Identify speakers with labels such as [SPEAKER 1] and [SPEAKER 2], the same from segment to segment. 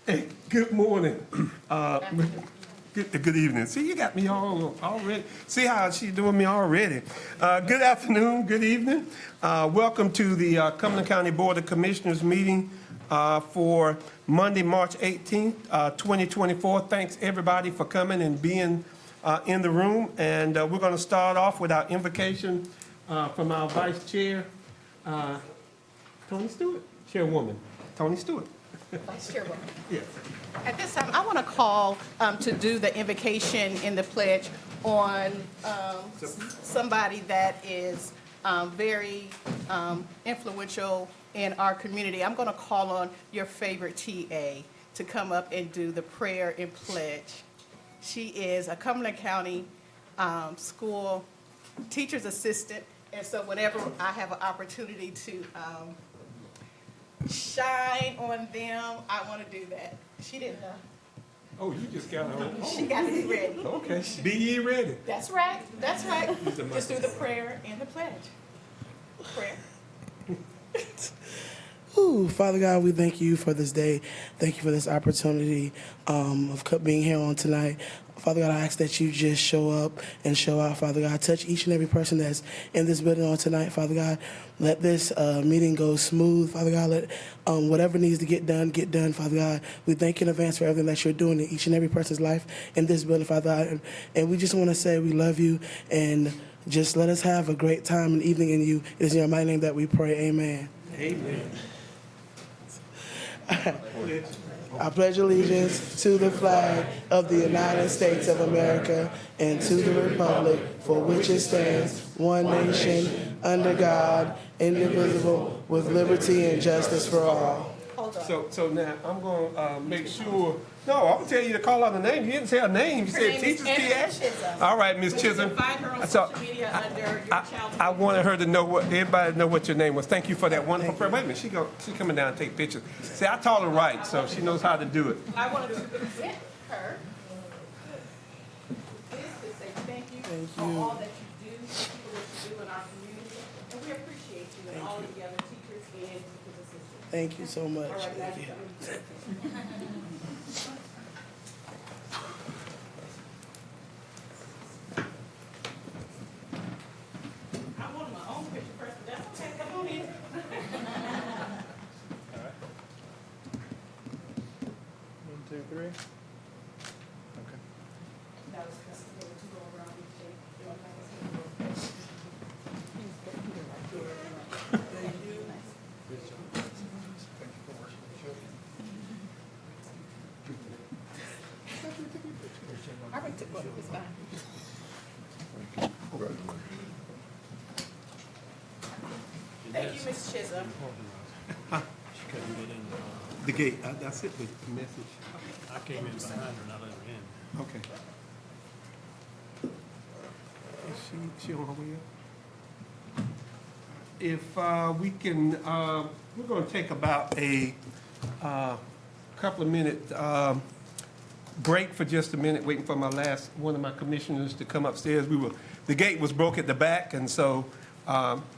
[SPEAKER 1] Hey, good morning. Good evening. See, you got me all already. See how she's doing me already. Good afternoon, good evening. Welcome to the Cumberland County Board of Commissioners meeting for Monday, March 18th, 2024. Thanks everybody for coming and being in the room. And we're going to start off with our invocation from our Vice Chair, Tony Stewart, Chairwoman Tony Stewart.
[SPEAKER 2] Vice Chairwoman.
[SPEAKER 1] Yes.
[SPEAKER 2] At this time, I want to call to do the invocation in the pledge on somebody that is very influential in our community. I'm going to call on your favorite TA to come up and do the prayer and pledge. She is a Cumberland County school teacher's assistant, and so whenever I have an opportunity to shine on them, I want to do that. She didn't know.
[SPEAKER 1] Oh, you just got her.
[SPEAKER 2] She got to be ready.
[SPEAKER 1] Okay, be ye ready.
[SPEAKER 2] That's right. That's right. Just do the prayer and the pledge. Prayer.
[SPEAKER 3] Ooh, Father God, we thank you for this day. Thank you for this opportunity of being here on tonight. Father God, I ask that you just show up and show out, Father God. Touch each and every person that's in this building on tonight, Father God. Let this meeting go smooth, Father God. Let whatever needs to get done, Father God. We thank you in advance for everything that you're doing in each and every person's life in this building, Father God. And we just want to say we love you, and just let us have a great time and evening in you. It is in your mighty name that we pray. Amen.
[SPEAKER 1] Amen.
[SPEAKER 3] I pledge allegiance to the flag of the United States of America and to the republic for which it stands, one nation, under God, indivisible, with liberty and justice for all.
[SPEAKER 2] Hold on.
[SPEAKER 1] So now I'm going to make sure. No, I'm going to tell you to call out the name. You didn't say her name. You said teacher's TA. All right, Miss Chisholm.
[SPEAKER 2] You can find her on
[SPEAKER 1] So,
[SPEAKER 2] social media under your child's
[SPEAKER 1] I wanted her to know everybody to know what your name was. Thank you for that wonderful prayer. Wait a minute, she's coming down and take pictures. See, I taught her right, so she knows how to do it.
[SPEAKER 2] I wanted to present her this to say thank you for all that you do, for what you do in our community, and we appreciate you and all of the other teachers and teachers assistants.
[SPEAKER 3] Thank you so much.
[SPEAKER 2] All right,
[SPEAKER 3] Thank you.
[SPEAKER 2] I wanted my own picture first, but that's okay. Come on in.
[SPEAKER 4] One, two, three. Okay.
[SPEAKER 2] That was because they were two go around each day. I already took one. It's fine. Thank you, Ms. Chisholm.
[SPEAKER 4] She couldn't get in.
[SPEAKER 1] The gate, that's it, the message.
[SPEAKER 4] I came in behind her and I let her in.
[SPEAKER 1] Okay. Is she on her way up? If we can, we're going to take about a couple of minute break for just a minute, waiting for one of my commissioners to come upstairs. The gate was broke at the back, and so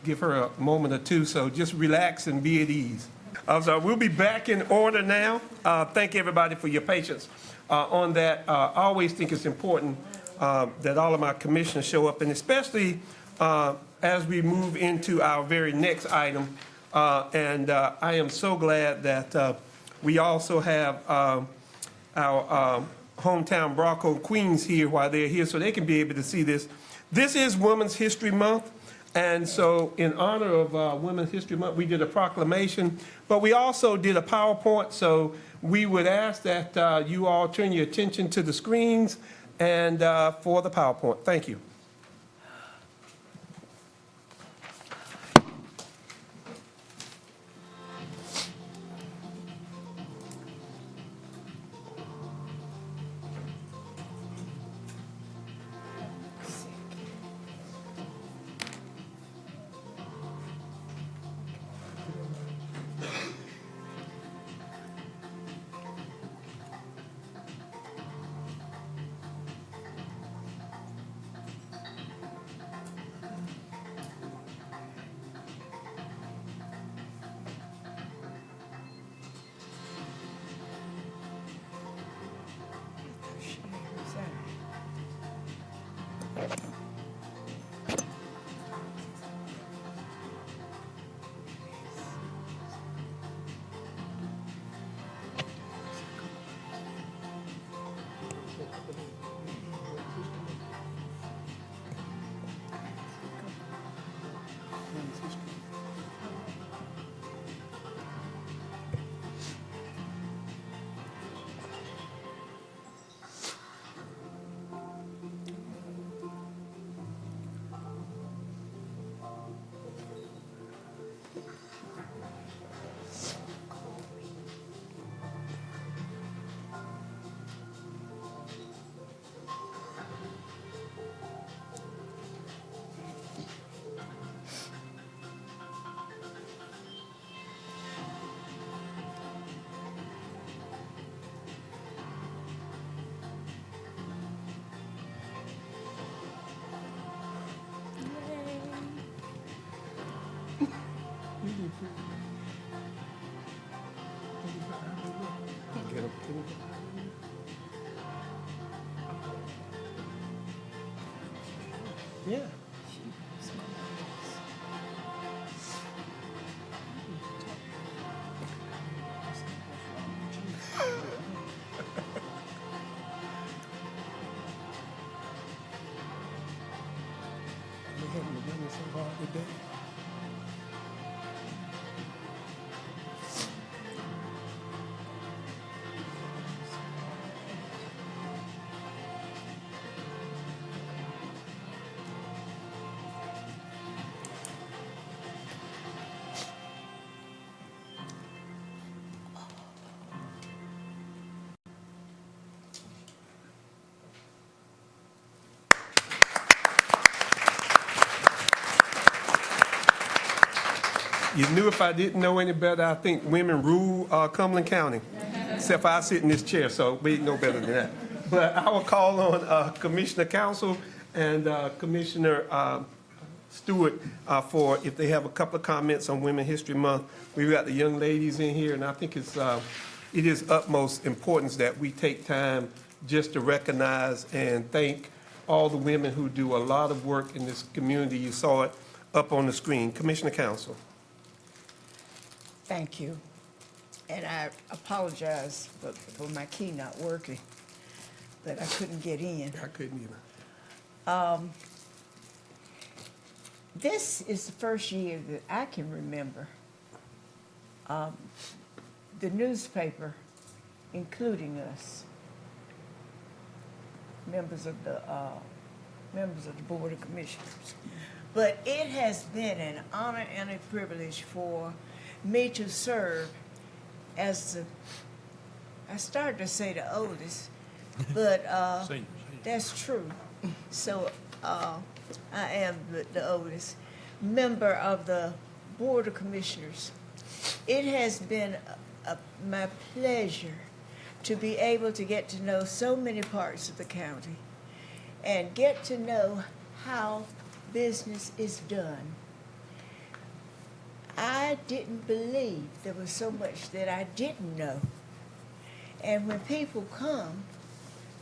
[SPEAKER 1] give her a moment or two. So just relax and be at ease. So we'll be back in order now. Thank everybody for your patience on that. I always think it's important that all of my commissioners show up, and especially as we move into our very next item. And I am so glad that we also have our hometown Bronco Queens here while they're here, so they can be able to see this. This is Women's History Month. And so in honor of Women's History Month, we did a proclamation, but we also did a PowerPoint. So we would ask that you all turn your attention to the screens and for the PowerPoint. Thank you. Yeah. They haven't been running so hard today. You knew if I didn't know any better, I think women rule Cumberland County, except for I sit in this chair, so we know better than that. But I will call on Commissioner Council and Commissioner Stewart for if they have a couple of comments on Women History Month. We've got the young ladies in here, and I think it is utmost importance that we take time just to recognize and thank all the women who do a lot of work in this community. You saw it up on the screen. Commissioner Council.
[SPEAKER 5] Thank you. And I apologize for my key not working, but I couldn't get in.
[SPEAKER 1] I couldn't either.
[SPEAKER 5] This is the first year that I can remember the newspaper including us, members of the Board of Commissioners. But it has been an honor and a privilege for me to serve as I started to say the oldest, but
[SPEAKER 4] Senior.
[SPEAKER 5] that's true. So I am the oldest member of the Board of Commissioners. It has been my pleasure to be able to get to know so many parts of the county and get to know how business is done. I didn't believe there was so much that I didn't know. And when people come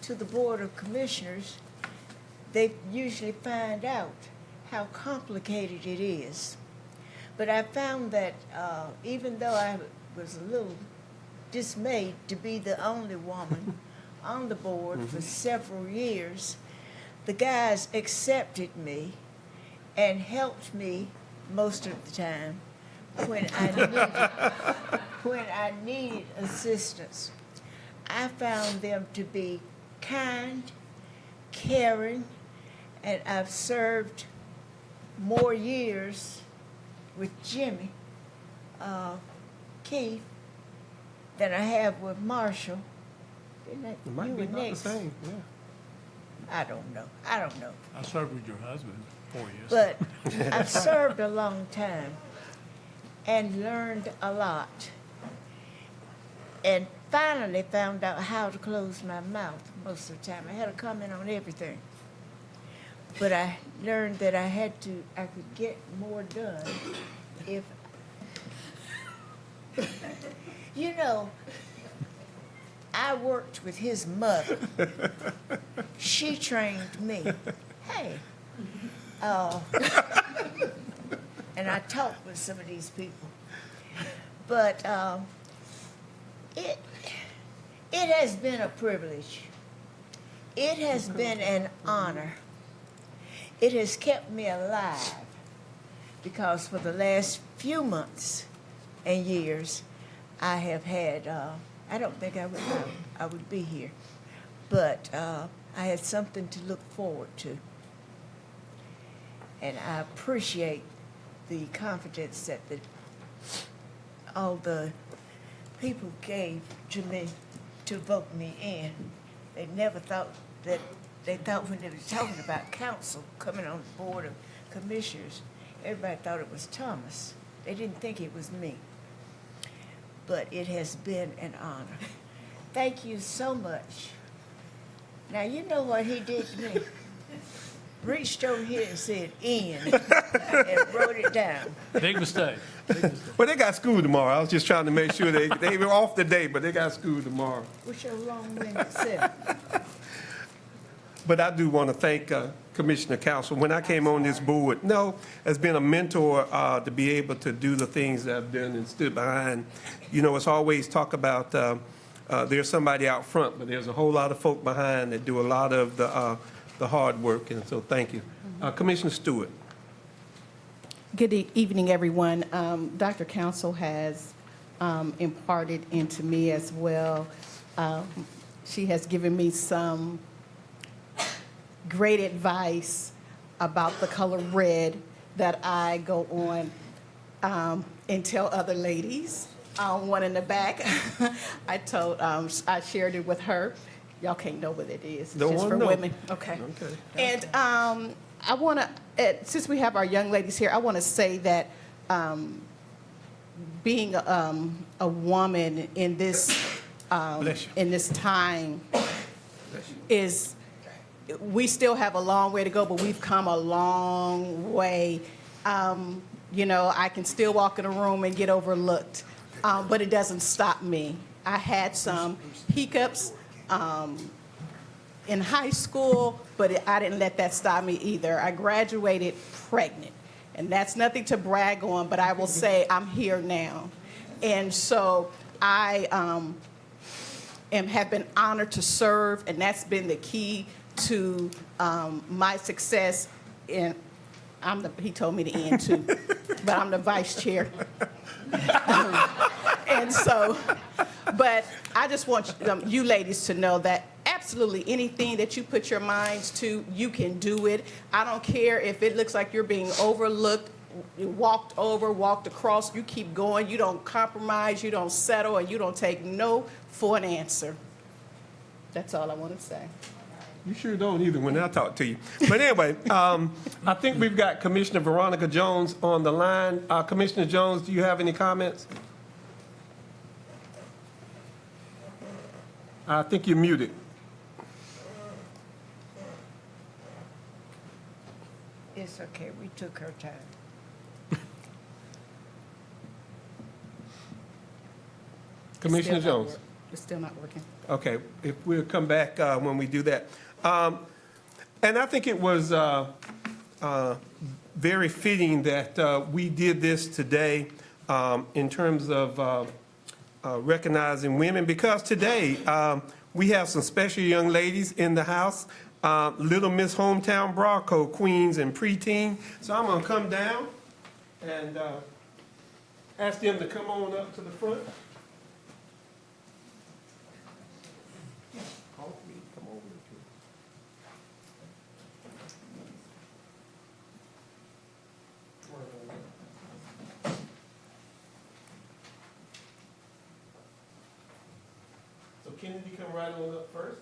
[SPEAKER 5] to the Board of Commissioners, they usually find out how complicated it is. But I found that even though I was a little dismayed to be the only woman on the board for several years, the guys accepted me and helped me most of the time when I needed assistance. I found them to be kind, caring, and I've served more years with Jimmy Keith than I have with Marshall. Didn't I?
[SPEAKER 1] It might
[SPEAKER 5] You
[SPEAKER 1] be
[SPEAKER 5] were
[SPEAKER 1] about the
[SPEAKER 5] next.
[SPEAKER 1] same, yeah.
[SPEAKER 5] I don't know.
[SPEAKER 4] I served with your husband 4 years.
[SPEAKER 5] But I've served a long time and learned a lot. And finally found out how to close my mouth most of the time. I had a comment on everything. But I learned that I could get more done if, you know, I worked with his mother. She trained me. Hey, and I talked with some of these people. But it has been a privilege. It has been an honor. It has kept me alive because for the last few months and years, I have had, I don't think I would be here, but I had something to look forward to. And I appreciate the confidence that all the people gave to me to vote me in. They never thought that, they thought when they were talking about council coming on the Board of Commissioners, everybody thought it was Thomas. They didn't think it was me. But it has been an honor. Thank you so much. Now, you know what he did to me? Reached over here and said, "in," and wrote it down.
[SPEAKER 4] Big mistake.
[SPEAKER 1] Well, they got school tomorrow. I was just trying to make sure they were off today, but they got school tomorrow.
[SPEAKER 5] What's your long-winded self?
[SPEAKER 1] But I do want to thank Commissioner Council. When I came on this board, no, has been a mentor to be able to do the things that I've done and stood behind. You know, it's always talk about there's somebody out front, but there's a whole lot of folk behind that do a lot of the hard work, and so thank you. Commissioner Stewart.
[SPEAKER 2] Good evening, everyone. Dr. Council has imparted into me as well. She has given me some great advice about the color red that I go on and tell other ladies. One in the back, I shared it with her. Y'all can't know what it is. It's
[SPEAKER 1] Don't
[SPEAKER 2] just
[SPEAKER 1] wanna
[SPEAKER 2] for
[SPEAKER 1] know.
[SPEAKER 2] women. Okay.
[SPEAKER 1] Okay.
[SPEAKER 2] And I want to, since we have our young ladies here, I want to say that being a woman in this
[SPEAKER 1] Bless you.
[SPEAKER 2] in this time is, we still have a long way to go, but we've come a long way. You know, I can still walk in a room and get overlooked, but it doesn't stop me. I had some hiccups in high school, but I didn't let that stop me either. I graduated pregnant, and that's nothing to brag on, but I will say I'm here now. And so I have been honored to serve, and that's been the key to my success. And he told me to end too, but I'm the vice chair. And so, but I just want you ladies to know that absolutely anything that you put your minds to, you can do it. I don't care if it looks like you're being overlooked, walked over, walked across, you keep going. You don't compromise, you don't settle, and you don't take no for an answer. That's all I want to say.
[SPEAKER 1] You sure don't either when I talk to you. But anyway, I think we've got Commissioner Veronica Jones on the line. Commissioner Jones, do you have any comments? I think you're muted.
[SPEAKER 5] It's okay, we took her time.
[SPEAKER 1] Commissioner Jones.
[SPEAKER 2] It's still not working.
[SPEAKER 1] Okay, if we'll come back when we do that. And I think it was very fitting that we did this today in terms of recognizing women, because today we have some special young ladies in the house, Little Miss Hometown Bronco Queens and preteen. So I'm going to come down and ask them to come on up to the front. Come over here. So Kennedy, come right on up first.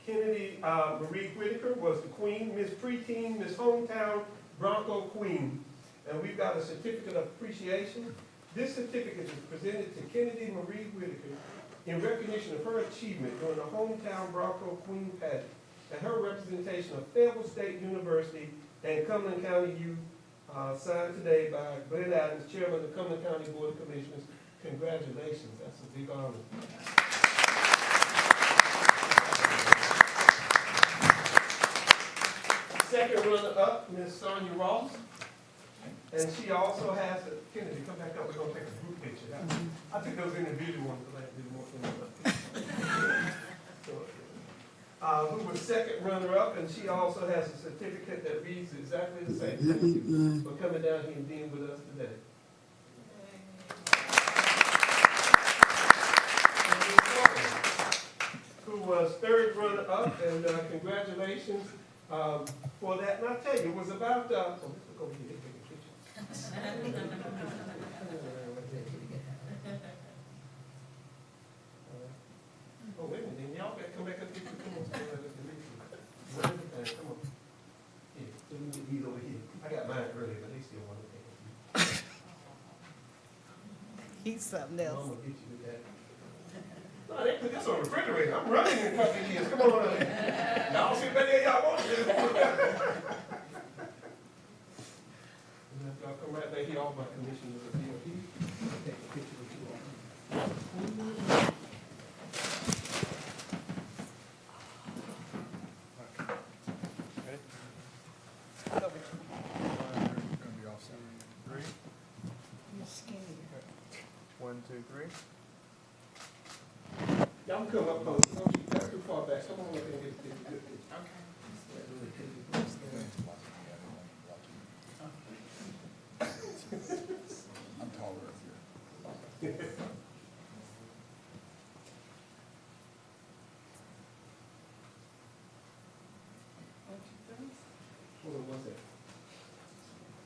[SPEAKER 1] Kennedy Marie Whitaker was the queen, Miss Preteen, Miss Hometown Bronco Queen. And we've got a certificate of appreciation. This certificate is presented to Kennedy Marie Whitaker in recognition of her achievement during the Hometown Bronco Queen pageant and her representation of Fayetteville State University and Cumberland County Youth, signed today by Glenn Adams, Chairman of the Cumberland County Board of Commissioners. Congratulations, that's a big honor. Second runner-up, Ms. Sonia Ross. And she also has a, Kennedy, come back up, we're gonna take a group picture. I think those individual ones would like to do more things. Who was second runner-up, and she also has a certificate that reads exactly the same. For coming down here and being with us today. Who was third runner-up, and congratulations for that. And I tell you, it was about, let's look over here, take a picture. Oh, wait a minute, y'all better come back up here. Come on, stand right up there. Come on. Here, let me get these over here. I got mine earlier, but they still want to take it.
[SPEAKER 2] He's something
[SPEAKER 1] I'm
[SPEAKER 2] else.
[SPEAKER 1] gonna get you with that. No, they put this on the refrigerator. I'm running in a couple of years. Come on, y'all sit back there, y'all want to. And if y'all come right back here, all my commissioners are here. I'll take a picture with you all.
[SPEAKER 6] 1, 2, 3.
[SPEAKER 1] Y'all can come up close. Don't you got too far back. Come on up and get a good picture.
[SPEAKER 7] I'm taller up here.
[SPEAKER 1] Hold on one second.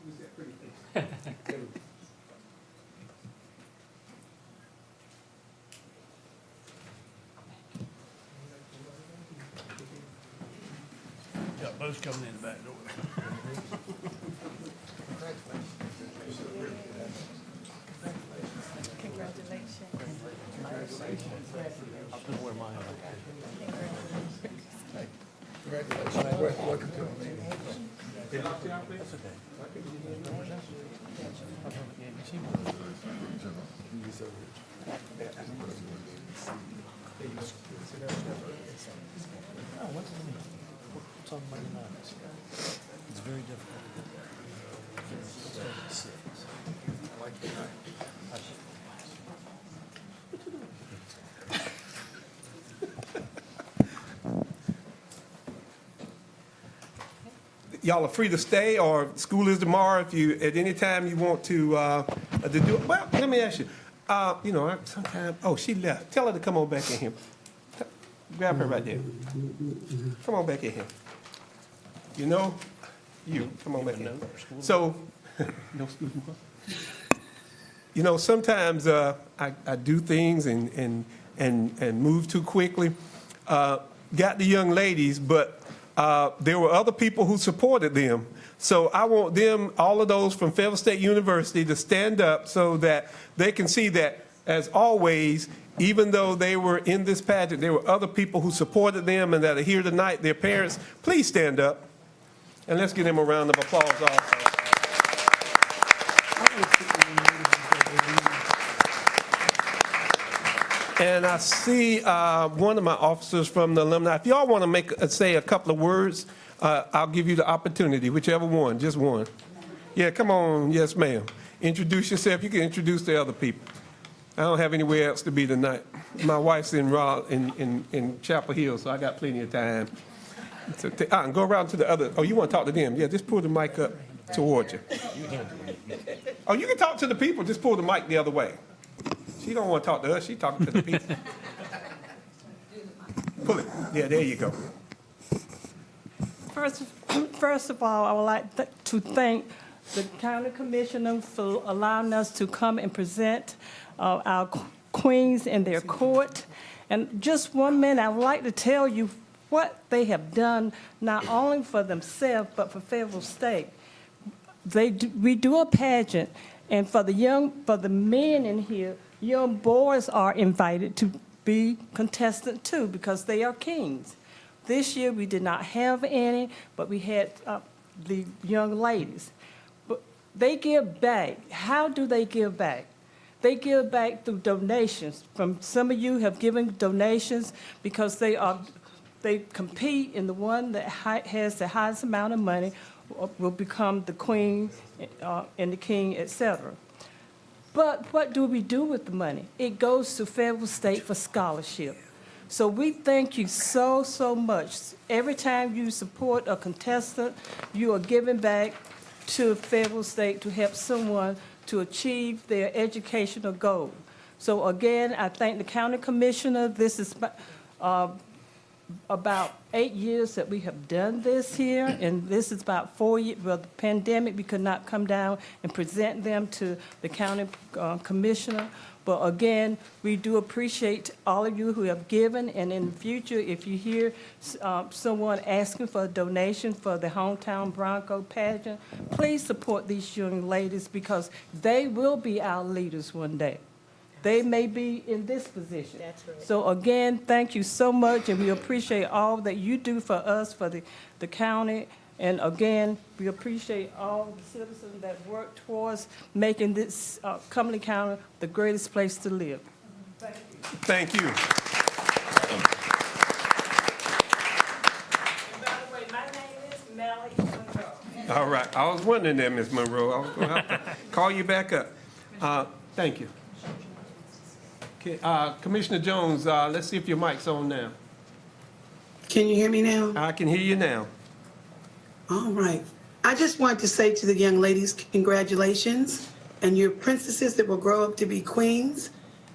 [SPEAKER 1] Who's that pretty face?
[SPEAKER 4] Yeah, both coming in the back door.
[SPEAKER 7] Congratulations. Welcome to the meeting.
[SPEAKER 1] They locked you out, please?
[SPEAKER 4] It's very difficult.
[SPEAKER 1] Y'all are free to stay, or school is tomorrow. If you, at any time you want to do, well, let me ask you. You know, sometimes, oh, she left. Tell her to come on back in here. Grab her right there. Come on back in here. You know, come on back in. So, no school tomorrow. You know, sometimes I do things and move too quickly. Got the young ladies, but there were other people who supported them. So I want them, all of those from Fayetteville State University, to stand up so that they can see that, as always, even though they were in this pageant, there were other people who supported them and that are here tonight, their parents. Please stand up, and let's give them a round of applause also. And I see one of my officers from the alumni. If y'all want to say a couple of words, I'll give you the opportunity, whichever one, just one. Yeah, come on. Yes, ma'am. Introduce yourself. You can introduce the other people. I don't have anywhere else to be tonight. My wife's in Chapel Hill, so I got plenty of time. So go around to the other. Oh, you want to talk to them? Yeah, just pull the mic up towards you. Oh, you can talk to the people. Just pull the mic the other way. She don't want to talk to us. She's talking to the people. Pull it. Yeah, there you go.
[SPEAKER 8] First of all, I would like to thank the county commissioner for allowing us to come and present our queens in their court. And just 1 minute, I would like to tell you what they have done, not only for themselves, but for Fayetteville State. We do a pageant, and for the men in here, young boys are invited to be contestant too, because they are kings. This year, we did not have any, but we had the young ladies. But they give back. How do they give back? They give back through donations. Some of you have given donations because they compete, and the one that has the highest amount of money will become the queen and the king, etc. But what do we do with the money? It goes to Fayetteville State for scholarship. So we thank you so, so much. Every time you support a contestant, you are giving back to Fayetteville State to help someone to achieve their educational goal. So again, I thank the county commissioner. This is about 8 years that we have done this here, and this is about 4 years. Well, the pandemic, we could not come down and present them to the county commissioner. But again, we do appreciate all of you who have given, and in the future, if you hear someone asking for a donation for the Hometown Bronco pageant, please support these young ladies, because they will be our leaders one day. They may be in this position.
[SPEAKER 5] That's right.
[SPEAKER 8] So again, thank you so much, and we appreciate all that you do for us, for the county. And again, we appreciate all the citizens that work towards making this Cumberland County the greatest place to live.
[SPEAKER 1] Thank you.
[SPEAKER 8] And by the way, my name is Melly Monroe.
[SPEAKER 1] All right. I was wondering that, Ms. Monroe. I was going to have to call you back up. Thank you. Okay, Commissioner Jones, let's see if your mic's on now.
[SPEAKER 6] Can you hear me now?
[SPEAKER 1] I can hear you now.
[SPEAKER 6] All right. I just want to say to the young ladies, congratulations, and you're princesses that will grow up to be queens.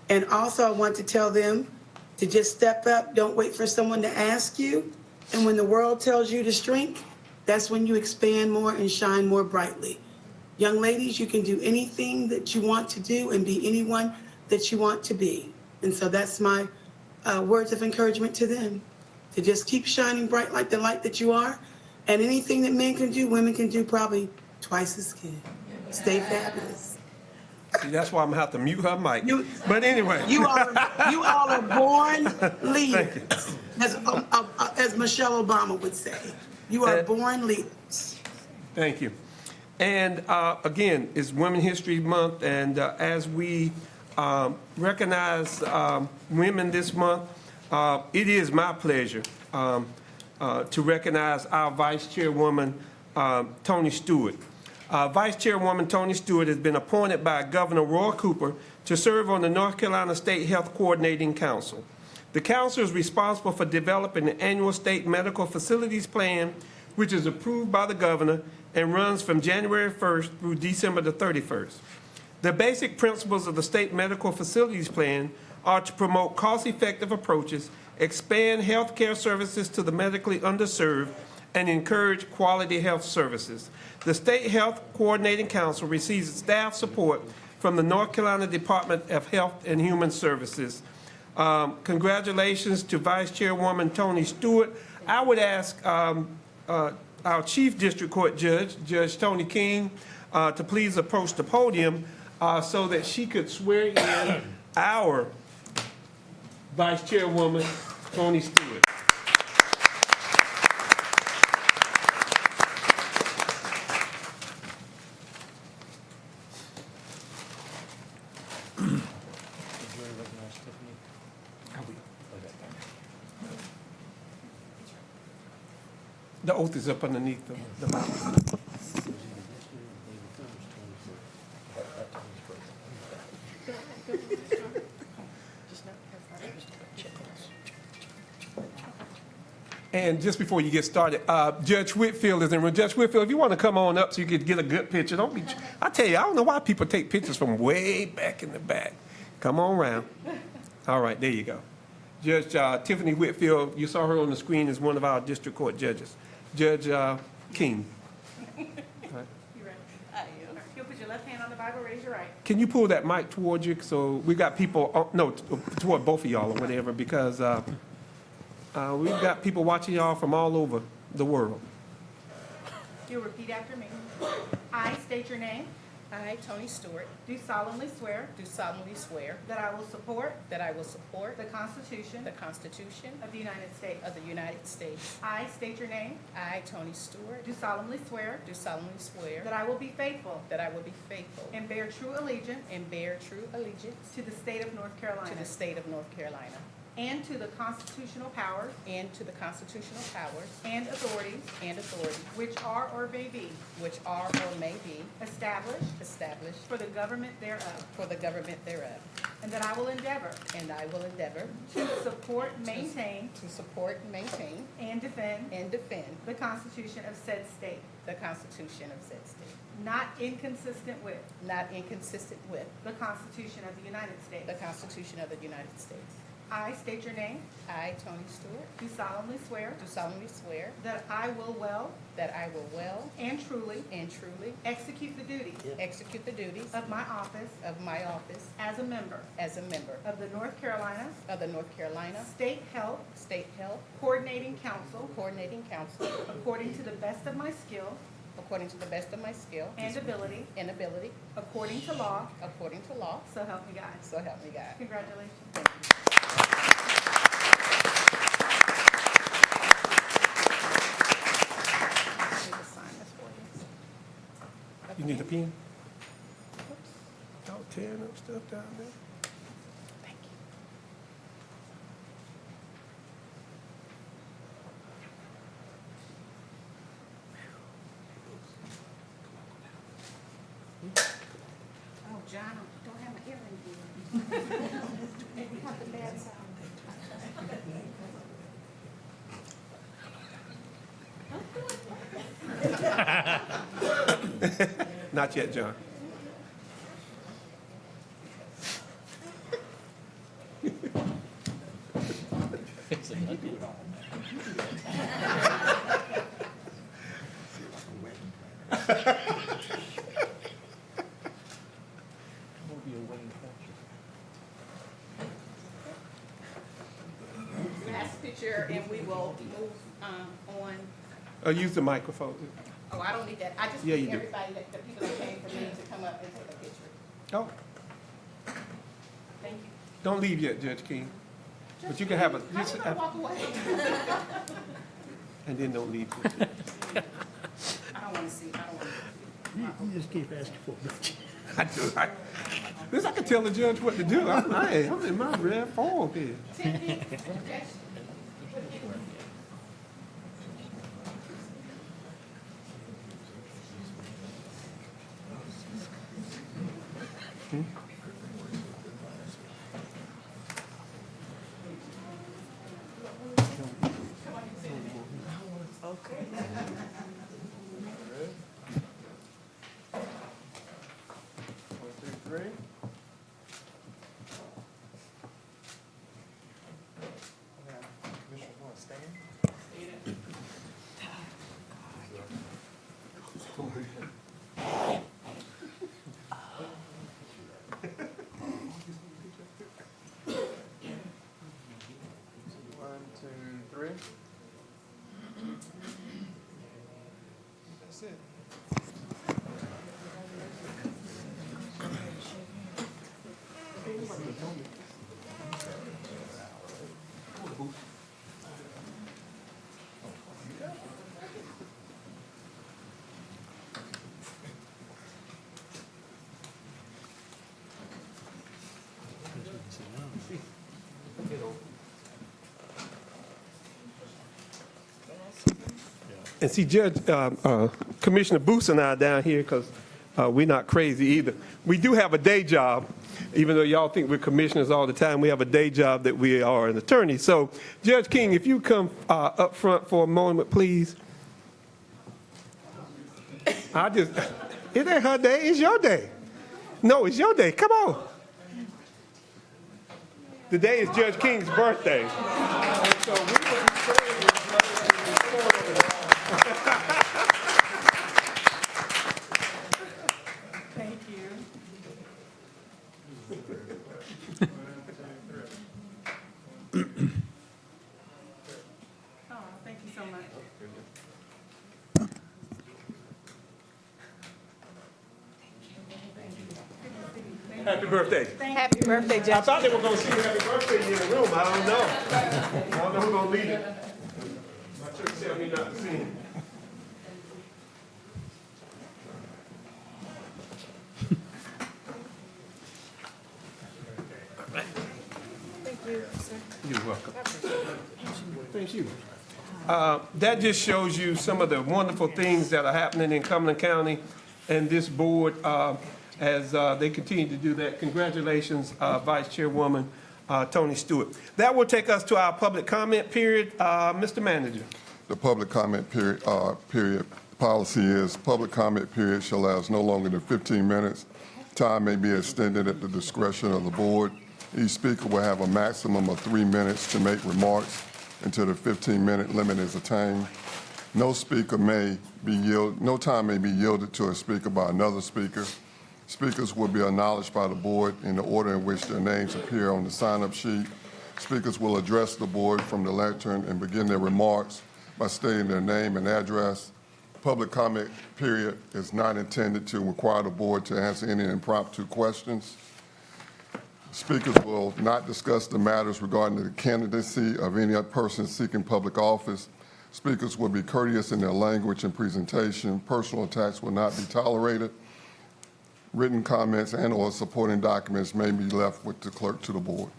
[SPEAKER 6] And also I want to tell them to just step up, don't wait for someone to ask you. And when the world tells you to shrink, that's when you expand more and shine more brightly. Young ladies, you can do anything that you want to do and be anyone that you want to be. And so that's my words of encouragement to them, to just keep shining bright like the light that you are. And anything that men can do, women can do probably twice as good. Stay fabulous.
[SPEAKER 1] See, that's why I'm gonna have to mute her mic.
[SPEAKER 6] You-
[SPEAKER 1] But anyway.
[SPEAKER 6] You all are born leaders, as Michelle Obama would say. You are born leaders.
[SPEAKER 1] Thank you. And again, it's Women History Month, and as we recognize women this month, it is my pleasure to recognize our Vice Chairwoman, Tony Stewart. Vice Chairwoman Tony Stewart has been appointed by Governor Roy Cooper to serve on the North Carolina State Health Coordinating Council. The council is responsible for developing the annual state medical facilities plan, which is approved by the governor and runs from January 1st through December the 31st. The basic principles of the state medical facilities plan are to promote cost-effective approaches, expand health care services to the medically underserved, and encourage quality health services. The State Health Coordinating Council receives staff support from the North Carolina Department of Health and Human Services. Congratulations to Vice Chairwoman Tony Stewart. I would ask our Chief District Court Judge, Judge Tony King, to please approach the podium so that she could swear in our Vice Chairwoman, Tony Stewart. The oath is up underneath the Bible. And just before you get started, Judge Whitfield is in room. Judge Whitfield, if you want to come on up so you could get a good picture, don't be. I tell you, I don't know why people take pictures from way back in the back. Come on around. All right, there you go. Judge Tiffany Whitfield, you saw her on the screen as one of our district court judges. Judge King.
[SPEAKER 2] You ready? I am. You'll put your left hand on the Bible, raise your right.
[SPEAKER 1] Can you pull that mic towards you so we got people, toward both of y'all or whatever, because we've got people watching y'all from all over the world.
[SPEAKER 2] You'll repeat after me. I state your name.
[SPEAKER 9] I, Tony Stewart,
[SPEAKER 2] Do solemnly swear
[SPEAKER 9] do solemnly swear
[SPEAKER 2] that I will support
[SPEAKER 9] that I will support
[SPEAKER 2] the Constitution
[SPEAKER 9] the Constitution
[SPEAKER 2] of the United States.
[SPEAKER 9] of the United States.
[SPEAKER 2] I state your name.
[SPEAKER 9] I, Tony Stewart,
[SPEAKER 2] Do solemnly swear
[SPEAKER 9] do solemnly swear
[SPEAKER 2] that I will be faithful
[SPEAKER 9] that I will be faithful
[SPEAKER 2] and bear true allegiance
[SPEAKER 9] and bear true allegiance
[SPEAKER 2] to the state of North Carolina
[SPEAKER 9] to the state of North Carolina
[SPEAKER 2] and to the constitutional powers
[SPEAKER 9] and to the constitutional powers
[SPEAKER 2] and authorities
[SPEAKER 9] and authorities
[SPEAKER 2] which are or may be
[SPEAKER 9] which are or may be
[SPEAKER 2] established
[SPEAKER 9] established
[SPEAKER 2] for the government thereof,
[SPEAKER 9] for the government thereof,
[SPEAKER 2] and that I will endeavor
[SPEAKER 9] and I will endeavor
[SPEAKER 2] to support, maintain,
[SPEAKER 9] to support, maintain,
[SPEAKER 2] and defend
[SPEAKER 9] and defend
[SPEAKER 2] the Constitution of said state,
[SPEAKER 9] the Constitution of said state,
[SPEAKER 2] not inconsistent with
[SPEAKER 9] not inconsistent with
[SPEAKER 2] the Constitution of the United States.
[SPEAKER 9] the Constitution of the United States.
[SPEAKER 2] I state your name.
[SPEAKER 9] I, Tony Stewart,
[SPEAKER 2] Do solemnly swear
[SPEAKER 9] do solemnly swear
[SPEAKER 2] that I will well
[SPEAKER 9] that I will well
[SPEAKER 2] and truly
[SPEAKER 9] and truly
[SPEAKER 2] execute the duties
[SPEAKER 9] execute the duties
[SPEAKER 2] of my office
[SPEAKER 9] of my office
[SPEAKER 2] as a member
[SPEAKER 9] as a member
[SPEAKER 2] of the North Carolina
[SPEAKER 9] of the North Carolina
[SPEAKER 2] State Health
[SPEAKER 9] State Health
[SPEAKER 2] Coordinating Council
[SPEAKER 9] Coordinating Council
[SPEAKER 2] according to the best of my skill
[SPEAKER 9] according to the best of my skill
[SPEAKER 2] and ability,
[SPEAKER 9] and ability,
[SPEAKER 2] according to law,
[SPEAKER 9] according to law,
[SPEAKER 2] so help me God.
[SPEAKER 9] so help me God.
[SPEAKER 2] Congratulations.
[SPEAKER 9] I need to sign this for you.
[SPEAKER 1] You need a pen? Y'all tearing up stuff down there?
[SPEAKER 9] Thank you.
[SPEAKER 2] Oh, John, I don't have my earring here.
[SPEAKER 1] Not yet, John.
[SPEAKER 2] Last picture, and we will move on.
[SPEAKER 1] Use the microphone.
[SPEAKER 2] Oh, I don't need that. I just
[SPEAKER 1] Yeah, you
[SPEAKER 2] need
[SPEAKER 1] do.
[SPEAKER 2] everybody, the people that came for me to come up and take a picture.
[SPEAKER 1] Oh,
[SPEAKER 2] Thank you.
[SPEAKER 1] don't leave yet, Judge King. But you can have a,
[SPEAKER 2] How you gonna walk away?
[SPEAKER 1] and then don't leave.
[SPEAKER 2] I don't wanna see, I don't wanna.
[SPEAKER 4] You just keep asking for it.
[SPEAKER 1] I do. This I can tell the judge what to do. I'm in my rare form here.
[SPEAKER 2] Tiffany, yes.
[SPEAKER 1] That's it. And see, Commissioner Booth and I are down here because we're not crazy either. We do have a day job, even though y'all think we're commissioners all the time. We have a day job that we are an attorney. So, Judge King, if you come up front for a moment, please. It ain't her day, it's your day. No, it's your day. Come on. Today is Judge King's birthday. And so we will be praying with
[SPEAKER 2] Thank you. Oh, thank you so much.
[SPEAKER 1] Happy birthday.
[SPEAKER 2] Happy birthday,
[SPEAKER 1] I
[SPEAKER 2] Judge.
[SPEAKER 1] thought they were going to sing happy birthday in the room. I don't know. I don't know who's going to lead it. My church tell me not to sing.
[SPEAKER 5] Thank you, sir.
[SPEAKER 1] You're welcome. Thank you. That just shows you some of the wonderful things that are happening in Cumberland County and this board as they continue to do that. Congratulations, Vice Chairwoman Tony Stewart. That will take us to our public comment period. Mr. Manager.
[SPEAKER 10] The public comment period policy is public comment period shall last no longer than 15 minutes. Time may be extended at the discretion of the board. Each speaker will have a maximum of 3 minutes to make remarks until the 15-minute limit is attained. No time may be yielded to a speaker by another speaker. Speakers will be acknowledged by the board in the order in which their names appear on the sign-up sheet. Speakers will address the board from the lectern and begin their remarks by stating their name and address. Public comment period is not intended to require the board to answer any impromptu questions. Speakers will not discuss the matters regarding the candidacy of any person seeking public office. Speakers will be courteous in their language and presentation. Personal attacks will not be tolerated. Written comments and/or supporting documents may be left with the clerk to the board.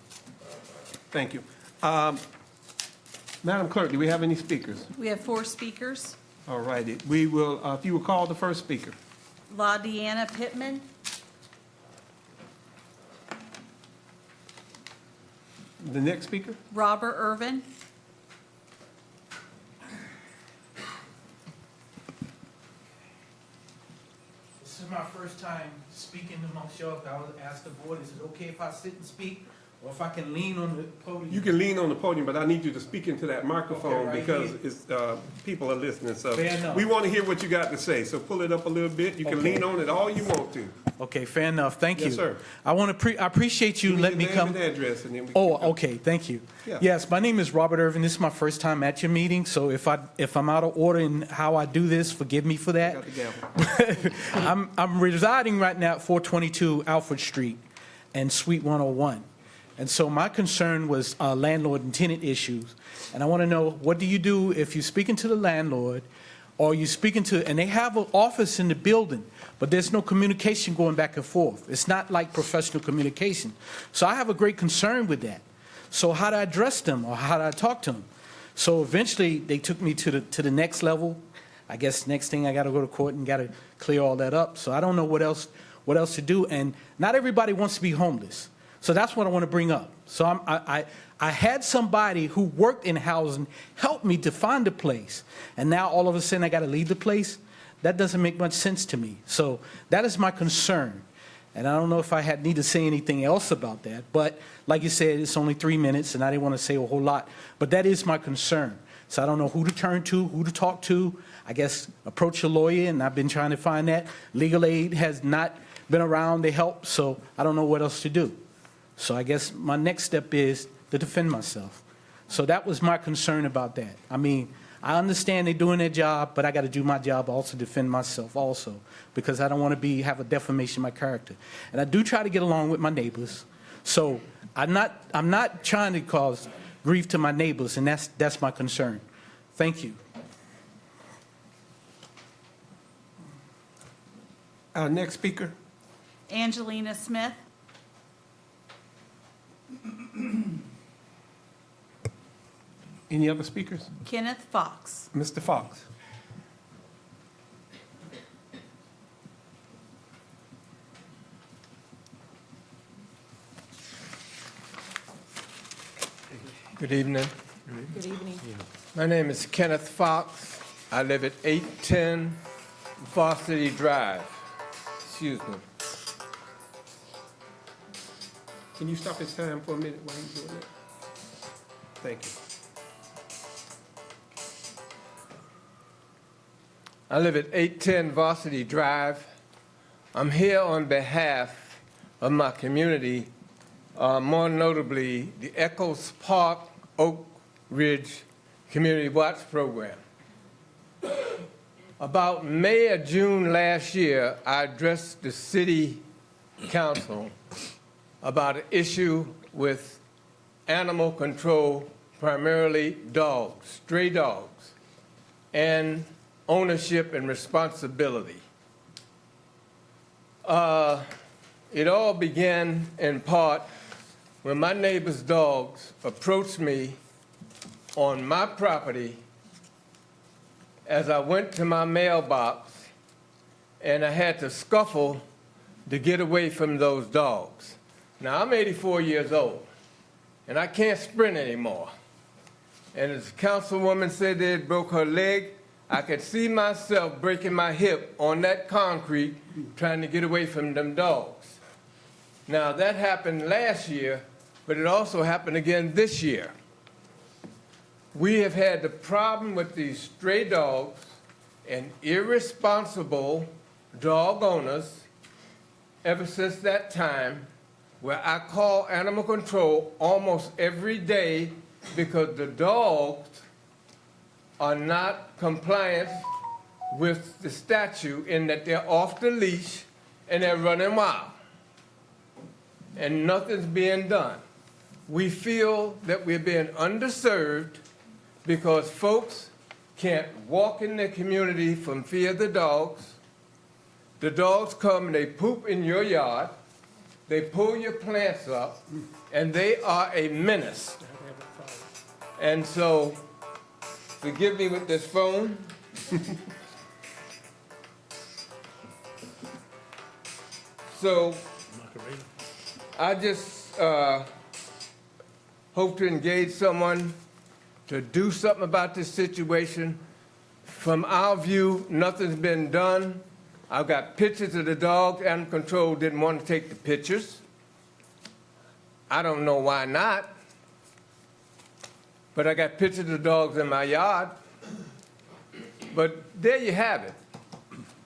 [SPEAKER 1] Thank you. Madam Clerk, do we have any speakers?
[SPEAKER 11] We have 4 speakers.
[SPEAKER 1] All righty. We will, if you will call the first speaker.
[SPEAKER 11] La Deanna Pittman,
[SPEAKER 1] The next speaker?
[SPEAKER 11] Robert Irvin,
[SPEAKER 12] speaking to myself. I was asked the board, is it okay if I sit and speak, or if I can lean on the podium?
[SPEAKER 1] You can lean on the podium, but I need you to speak into that microphone
[SPEAKER 12] Okay, right
[SPEAKER 1] because
[SPEAKER 12] here.
[SPEAKER 1] it's, people are listening, so.
[SPEAKER 12] Fair enough.
[SPEAKER 1] We want to hear what you got to say, so pull it up a little bit. You can
[SPEAKER 12] Okay.
[SPEAKER 1] lean on it all you want to.
[SPEAKER 12] Okay, fair enough. Thank you.
[SPEAKER 1] Yes, sir.
[SPEAKER 12] I appreciate you
[SPEAKER 1] Give
[SPEAKER 12] letting me
[SPEAKER 1] your name
[SPEAKER 12] come.
[SPEAKER 1] and address, and then we.
[SPEAKER 12] Oh, okay, thank you.
[SPEAKER 1] Yeah.
[SPEAKER 12] Yes, my name is Robert Irvin. This is my first time at your meeting, so if I'm out of order in how I do this, forgive me for that.
[SPEAKER 1] Got the gavel.
[SPEAKER 12] I'm residing right now at 422 Alfred Street and Suite 101. And so my concern was landlord and tenant issues. And I want to know, what do you do if you're speaking to the landlord or you're speaking to, and they have an office in the building, but there's no communication going back and forth. It's not like professional communication. So I have a great concern with that. So how do I address them or how do I talk to them? So eventually they took me to the next level. I guess next thing I got to go to court and got to clear all that up. So I don't know what else to do. And not everybody wants to be homeless. So that's what I want to bring up. So I had somebody who worked in housing help me to find a place. And now all of a sudden I got to leave the place. That doesn't make much sense to me. So that is my concern. And I don't know if I need to say anything else about that. But like you said, it's only 3 minutes and I didn't want to say a whole lot. But that is my concern. So I don't know who to turn to, who to talk to. I guess approach a lawyer, and I've been trying to find that. Legal aid has not been around to help, so I don't know what else to do. So I guess my next step is to defend myself. So that was my concern about that. I mean, I understand they're doing their job, but I got to do my job also, defend myself also, because I don't want to have a defamation of my character. And I do try to get along with my neighbors. So I'm not trying to cause grief to my neighbors, and that's my concern. Thank you.
[SPEAKER 1] Our next speaker.
[SPEAKER 11] Angelina Smith.
[SPEAKER 1] Any other speakers?
[SPEAKER 11] Kenneth Fox.
[SPEAKER 1] Mr. Fox.
[SPEAKER 13] Good evening.
[SPEAKER 9] Good evening.
[SPEAKER 13] My name is Kenneth Fox. I live at 810 Varsity Drive. Excuse me.
[SPEAKER 1] Can you stop his time for a minute while he's doing that? Thank you.
[SPEAKER 13] I live at 810 Varsity Drive. I'm here on behalf of my community, more notably the Echoes Park Oak Ridge Community Watch Program. About May or June last year, I addressed the city council about an issue with animal control, primarily dogs, stray dogs, and ownership and responsibility. It all began in part when my neighbor's dogs approached me on my property as I went to my mailbox, and I had to scuffle to get away from those dogs. Now, I'm 84 years old, and I can't sprint anymore. And as the councilwoman said they had broke her leg, I could see myself breaking my hip on that concrete trying to get away from them dogs. Now, that happened last year, but it also happened again this year. We have had the problem with these stray dogs and irresponsible dog owners ever since that time, where I call animal control almost every day because the dogs are not compliant with the statute in that they're off the leash and they're running wild. And nothing's being done. We feel that we're being underserved because folks can't walk in their community from fear of the dogs. The dogs come and they poop in your yard, they pull your plants up, and they are a menace. And so, forgive me with this phone. So, I just hope to engage someone to do something about this situation. From our view, nothing's been done. I've got pictures of the dogs. Animal control didn't want to take the pictures. I don't know why not. But I got pictures of the dogs in my yard. But there you have it.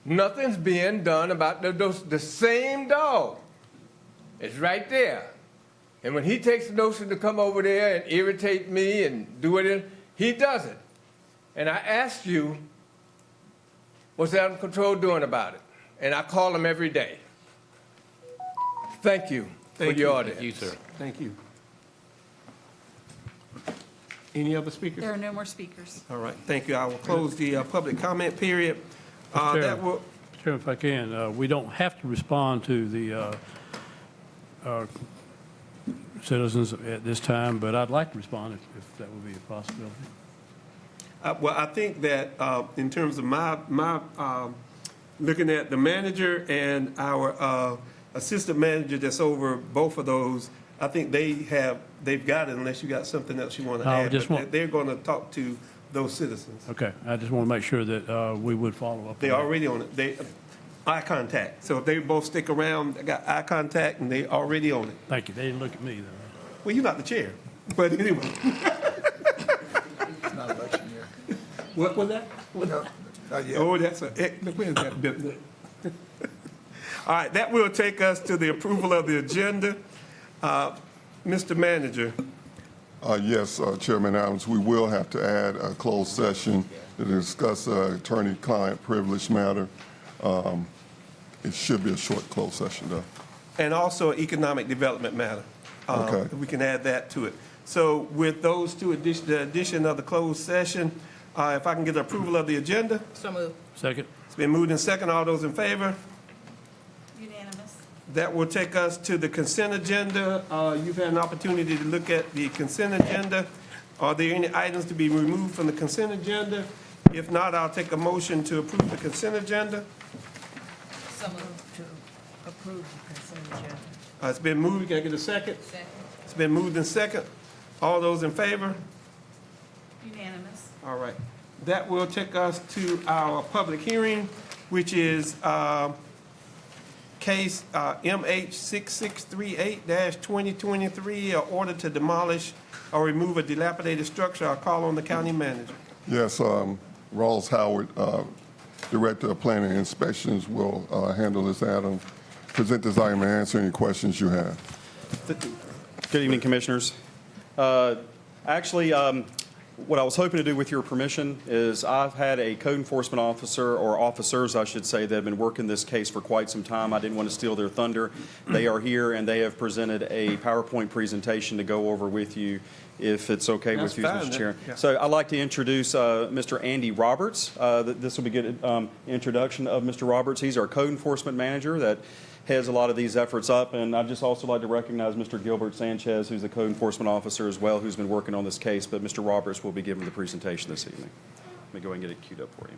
[SPEAKER 13] Nothing's being done about the same dog. It's right there. And when he takes the notion to come over there and irritate me and do it, he does it. And I asked you, what's animal control doing about it? And I call him every day. Thank you for your audience.
[SPEAKER 1] Thank you, sir. Thank you. Any other speakers?
[SPEAKER 11] There are no more speakers.
[SPEAKER 1] All right, thank you. I will close the public comment period. That will,
[SPEAKER 4] Chairman, if I can, we don't have to respond to the citizens at this time, but I'd like to respond if that would be a possibility.
[SPEAKER 1] well, I think that in terms of my looking at the manager and our assistant manager that's over both of those, I think they've got it unless you got something else you want to
[SPEAKER 4] No, I
[SPEAKER 1] add.
[SPEAKER 4] just
[SPEAKER 1] But
[SPEAKER 4] want-
[SPEAKER 1] they're going to talk to those citizens.
[SPEAKER 4] Okay, I just want to make sure that we would follow up.
[SPEAKER 1] They're
[SPEAKER 4] on that.
[SPEAKER 1] already on it. They, eye contact. So if they both stick around, they got eye contact and they already on it.
[SPEAKER 4] Thank you. They didn't look at me, though.
[SPEAKER 1] Well, you're not the chair. But anyway,
[SPEAKER 7] It's not election year.
[SPEAKER 1] what was that?
[SPEAKER 7] No, not yet.
[SPEAKER 1] Oh, that's where's that bit? All right, that will take us to the approval of the agenda. Mr. Manager,
[SPEAKER 10] Yes, Chairman Adams, we will have to add a closed session to discuss attorney-client privilege matter. It should be a short closed session, though.
[SPEAKER 1] and also economic development matter.
[SPEAKER 10] Okay.
[SPEAKER 1] We can add that to it. So with those two the addition of the closed session, if I can get approval of the agenda,
[SPEAKER 2] So moved.
[SPEAKER 4] Second?
[SPEAKER 1] it's been moved in second. All those in favor?
[SPEAKER 11] Unanimous.
[SPEAKER 1] That will take us to the consent agenda. You've had an opportunity to look at the consent agenda. Are there any items to be removed from the consent agenda? If not, I'll take a motion to approve the consent agenda.
[SPEAKER 2] So moved.
[SPEAKER 5] To approve the consent agenda.
[SPEAKER 1] It's been moved. Can I get a second?
[SPEAKER 2] Second.
[SPEAKER 1] It's been moved in second. All those in favor?
[SPEAKER 11] Unanimous.
[SPEAKER 1] All right. That will take us to our public hearing, which is case MH 6638-2023, order to demolish or remove a dilapidated structure. I'll call on the county manager.
[SPEAKER 10] Yes, Rawls Howard, Director of Planning and Inspections, will handle this item, present this item, and answer any questions you have.
[SPEAKER 14] Good evening, Commissioners. Actually, what I was hoping to do with your permission is I've had a code enforcement officer, or officers, I should say, that have been working this case for quite some time. I didn't want to steal their thunder. They are here, and they have presented a PowerPoint presentation to go over with you, if it's okay
[SPEAKER 1] That's
[SPEAKER 14] with you,
[SPEAKER 1] fine,
[SPEAKER 14] Mr. Chair.
[SPEAKER 1] yeah.
[SPEAKER 14] So I'd like to introduce Mr. Andy Roberts. This will be a good introduction of Mr. Roberts. He's our code enforcement manager that heads a lot of these efforts up. And I'd just also like to recognize Mr. Gilbert Sanchez, who's the code enforcement officer as well, who's been working on this case. But Mr. Roberts will be giving the presentation this evening. Let me go ahead and get it queued up for you.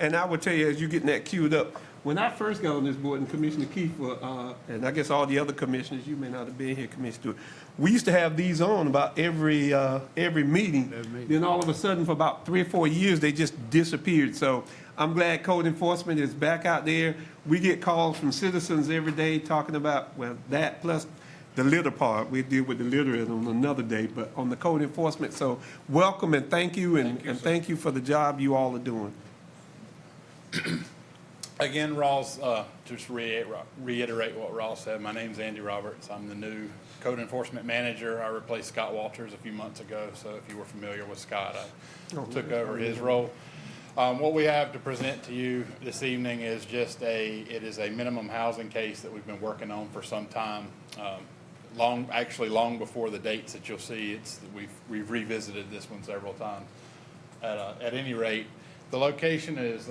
[SPEAKER 1] And I would tell you, as you're getting that queued up, when I first got on this board, and Commissioner Keefe, and I guess all the other commissioners, you may not have been here, Commissioner Stewart, we used to have these on about every meeting. Then all of a sudden, for about 3 or 4 years, they just disappeared. So I'm glad code enforcement is back out there. We get calls from citizens every day talking about, well, that plus the litter part. We deal with the litter on another day, but on the code enforcement. So welcome and thank you, and thank you for the job you all are doing.
[SPEAKER 15] Again, Ross, just reiterate what Ross said. My name's Andy Roberts. I'm the new code enforcement manager. I replaced Scott Walters a few months ago, so if you were familiar with Scott, I took over his role. What we have to present to you this evening is it is a minimum housing case that we've been working on for some time. Long before the dates that you'll see. We've revisited this one several times. At any rate, the location is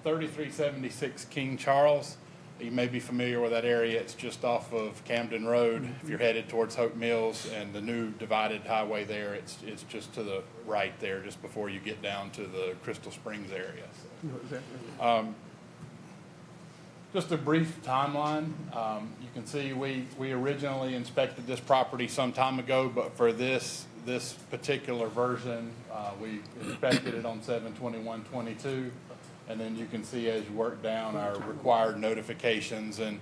[SPEAKER 15] 3376 King Charles. You may be familiar with that area. It's just off of Camden Road. If you're headed towards Hope Mills and the new divided highway there, it's just to the right there, just before you get down to the Crystal Springs area. So, just a brief timeline. You can see we originally inspected this property some time ago, but for this particular version, we inspected it on 7/21/22. And then you can see as you work down our required notifications and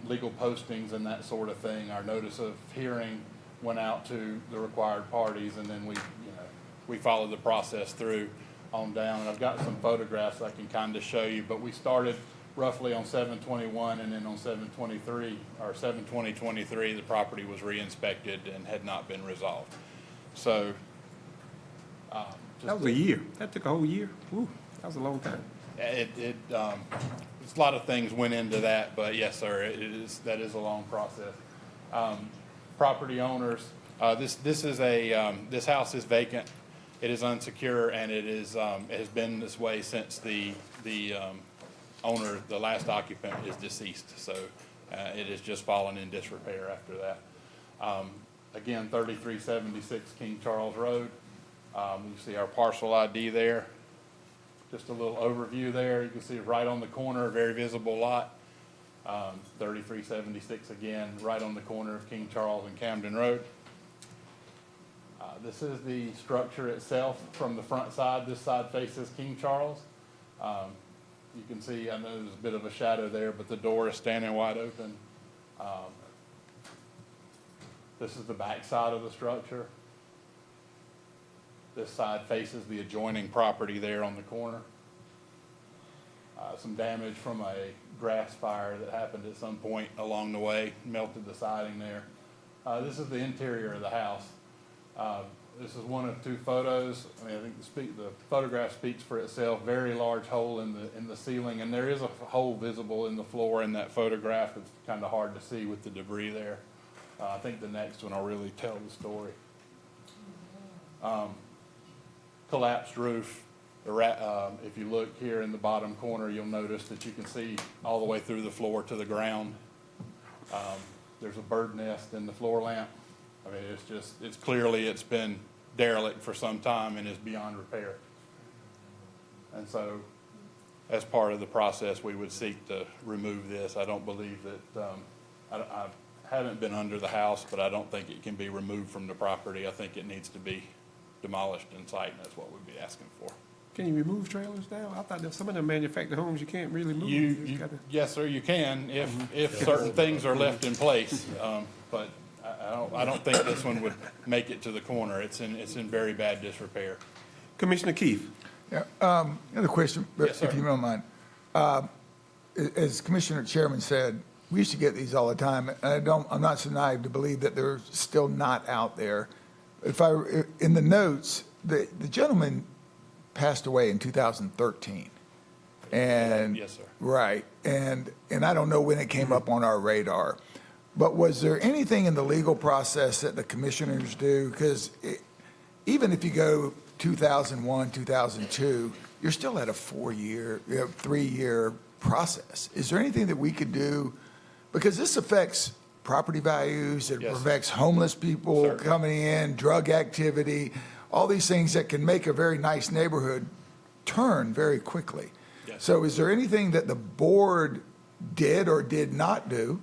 [SPEAKER 15] legal postings and that sort of thing. Our notice of hearing went out to the required parties, and then we followed the process through on down. And I've got some photographs I can kind of show you, but we started roughly on 7/21, and then on 7/23, or 7/20/23, the property was re-inspected and had not been resolved. So.
[SPEAKER 1] That was a year. That took a whole year. Woo, that was a long time.
[SPEAKER 15] It's a lot of things went into that, but yes, sir, that is a long process. Property owners, this house is vacant. It is unsecure, and it has been this way since the owner, the last occupant, is deceased. So it has just fallen in disrepair after that. Again, 3376 King Charles Road. You see our parcel ID there. Just a little overview there. You can see it right on the corner, a very visible lot. 3376 again, right on the corner of King Charles and Camden Road. This is the structure itself from the front side. This side faces King Charles. You can see, I know there's a bit of a shadow there, but the door is standing wide open. This is the back side of the structure. This side faces the adjoining property there on the corner. Some damage from a grass fire that happened at some point along the way, melted the siding there. This is the interior of the house. This is one of two photos. I mean, I think the photograph speaks for itself. Very large hole in the ceiling, and there is a hole visible in the floor in that photograph. It's kind of hard to see with the debris there. I think the next one will really tell the story. Collapsed roof. If you look here in the bottom corner, you'll notice that you can see all the way through the floor to the ground. There's a bird nest in the floor lamp. I mean, it's been derelict for some time and is beyond repair. And so, as part of the process, we would seek to remove this. I don't believe that, I haven't been under the house, but I don't think it can be removed from the property. I think it needs to be demolished in sight, and that's what we'd be asking for.
[SPEAKER 1] Can you remove trailers now? I thought that some of them manufactured homes you can't really move.
[SPEAKER 15] Yes, sir, you can if certain things are left in place. But I don't think this one would make it to the corner. It's in very bad disrepair.
[SPEAKER 1] Commissioner Keith.
[SPEAKER 7] Yeah, another question,
[SPEAKER 15] Yes, sir.
[SPEAKER 7] if you don't mind. As Commissioner Chairman said, we used to get these all the time, and I'm not so naive to believe that they're still not out there. In the notes, the gentleman passed away in 2013. And
[SPEAKER 15] Yes, sir.
[SPEAKER 7] right, and I don't know when it came up on our radar, but was there anything in the legal process that the commissioners do? Because even if you go 2001, 2002, you're still at a 3-year process. Is there anything that we could do? Because this affects property values, it
[SPEAKER 15] Yes, sir.
[SPEAKER 7] affects homeless people
[SPEAKER 15] Certainly.
[SPEAKER 7] coming in, drug activity, all these things that can make a very nice neighborhood turn very quickly.
[SPEAKER 15] Yes.
[SPEAKER 7] So is there anything that the board did or did not do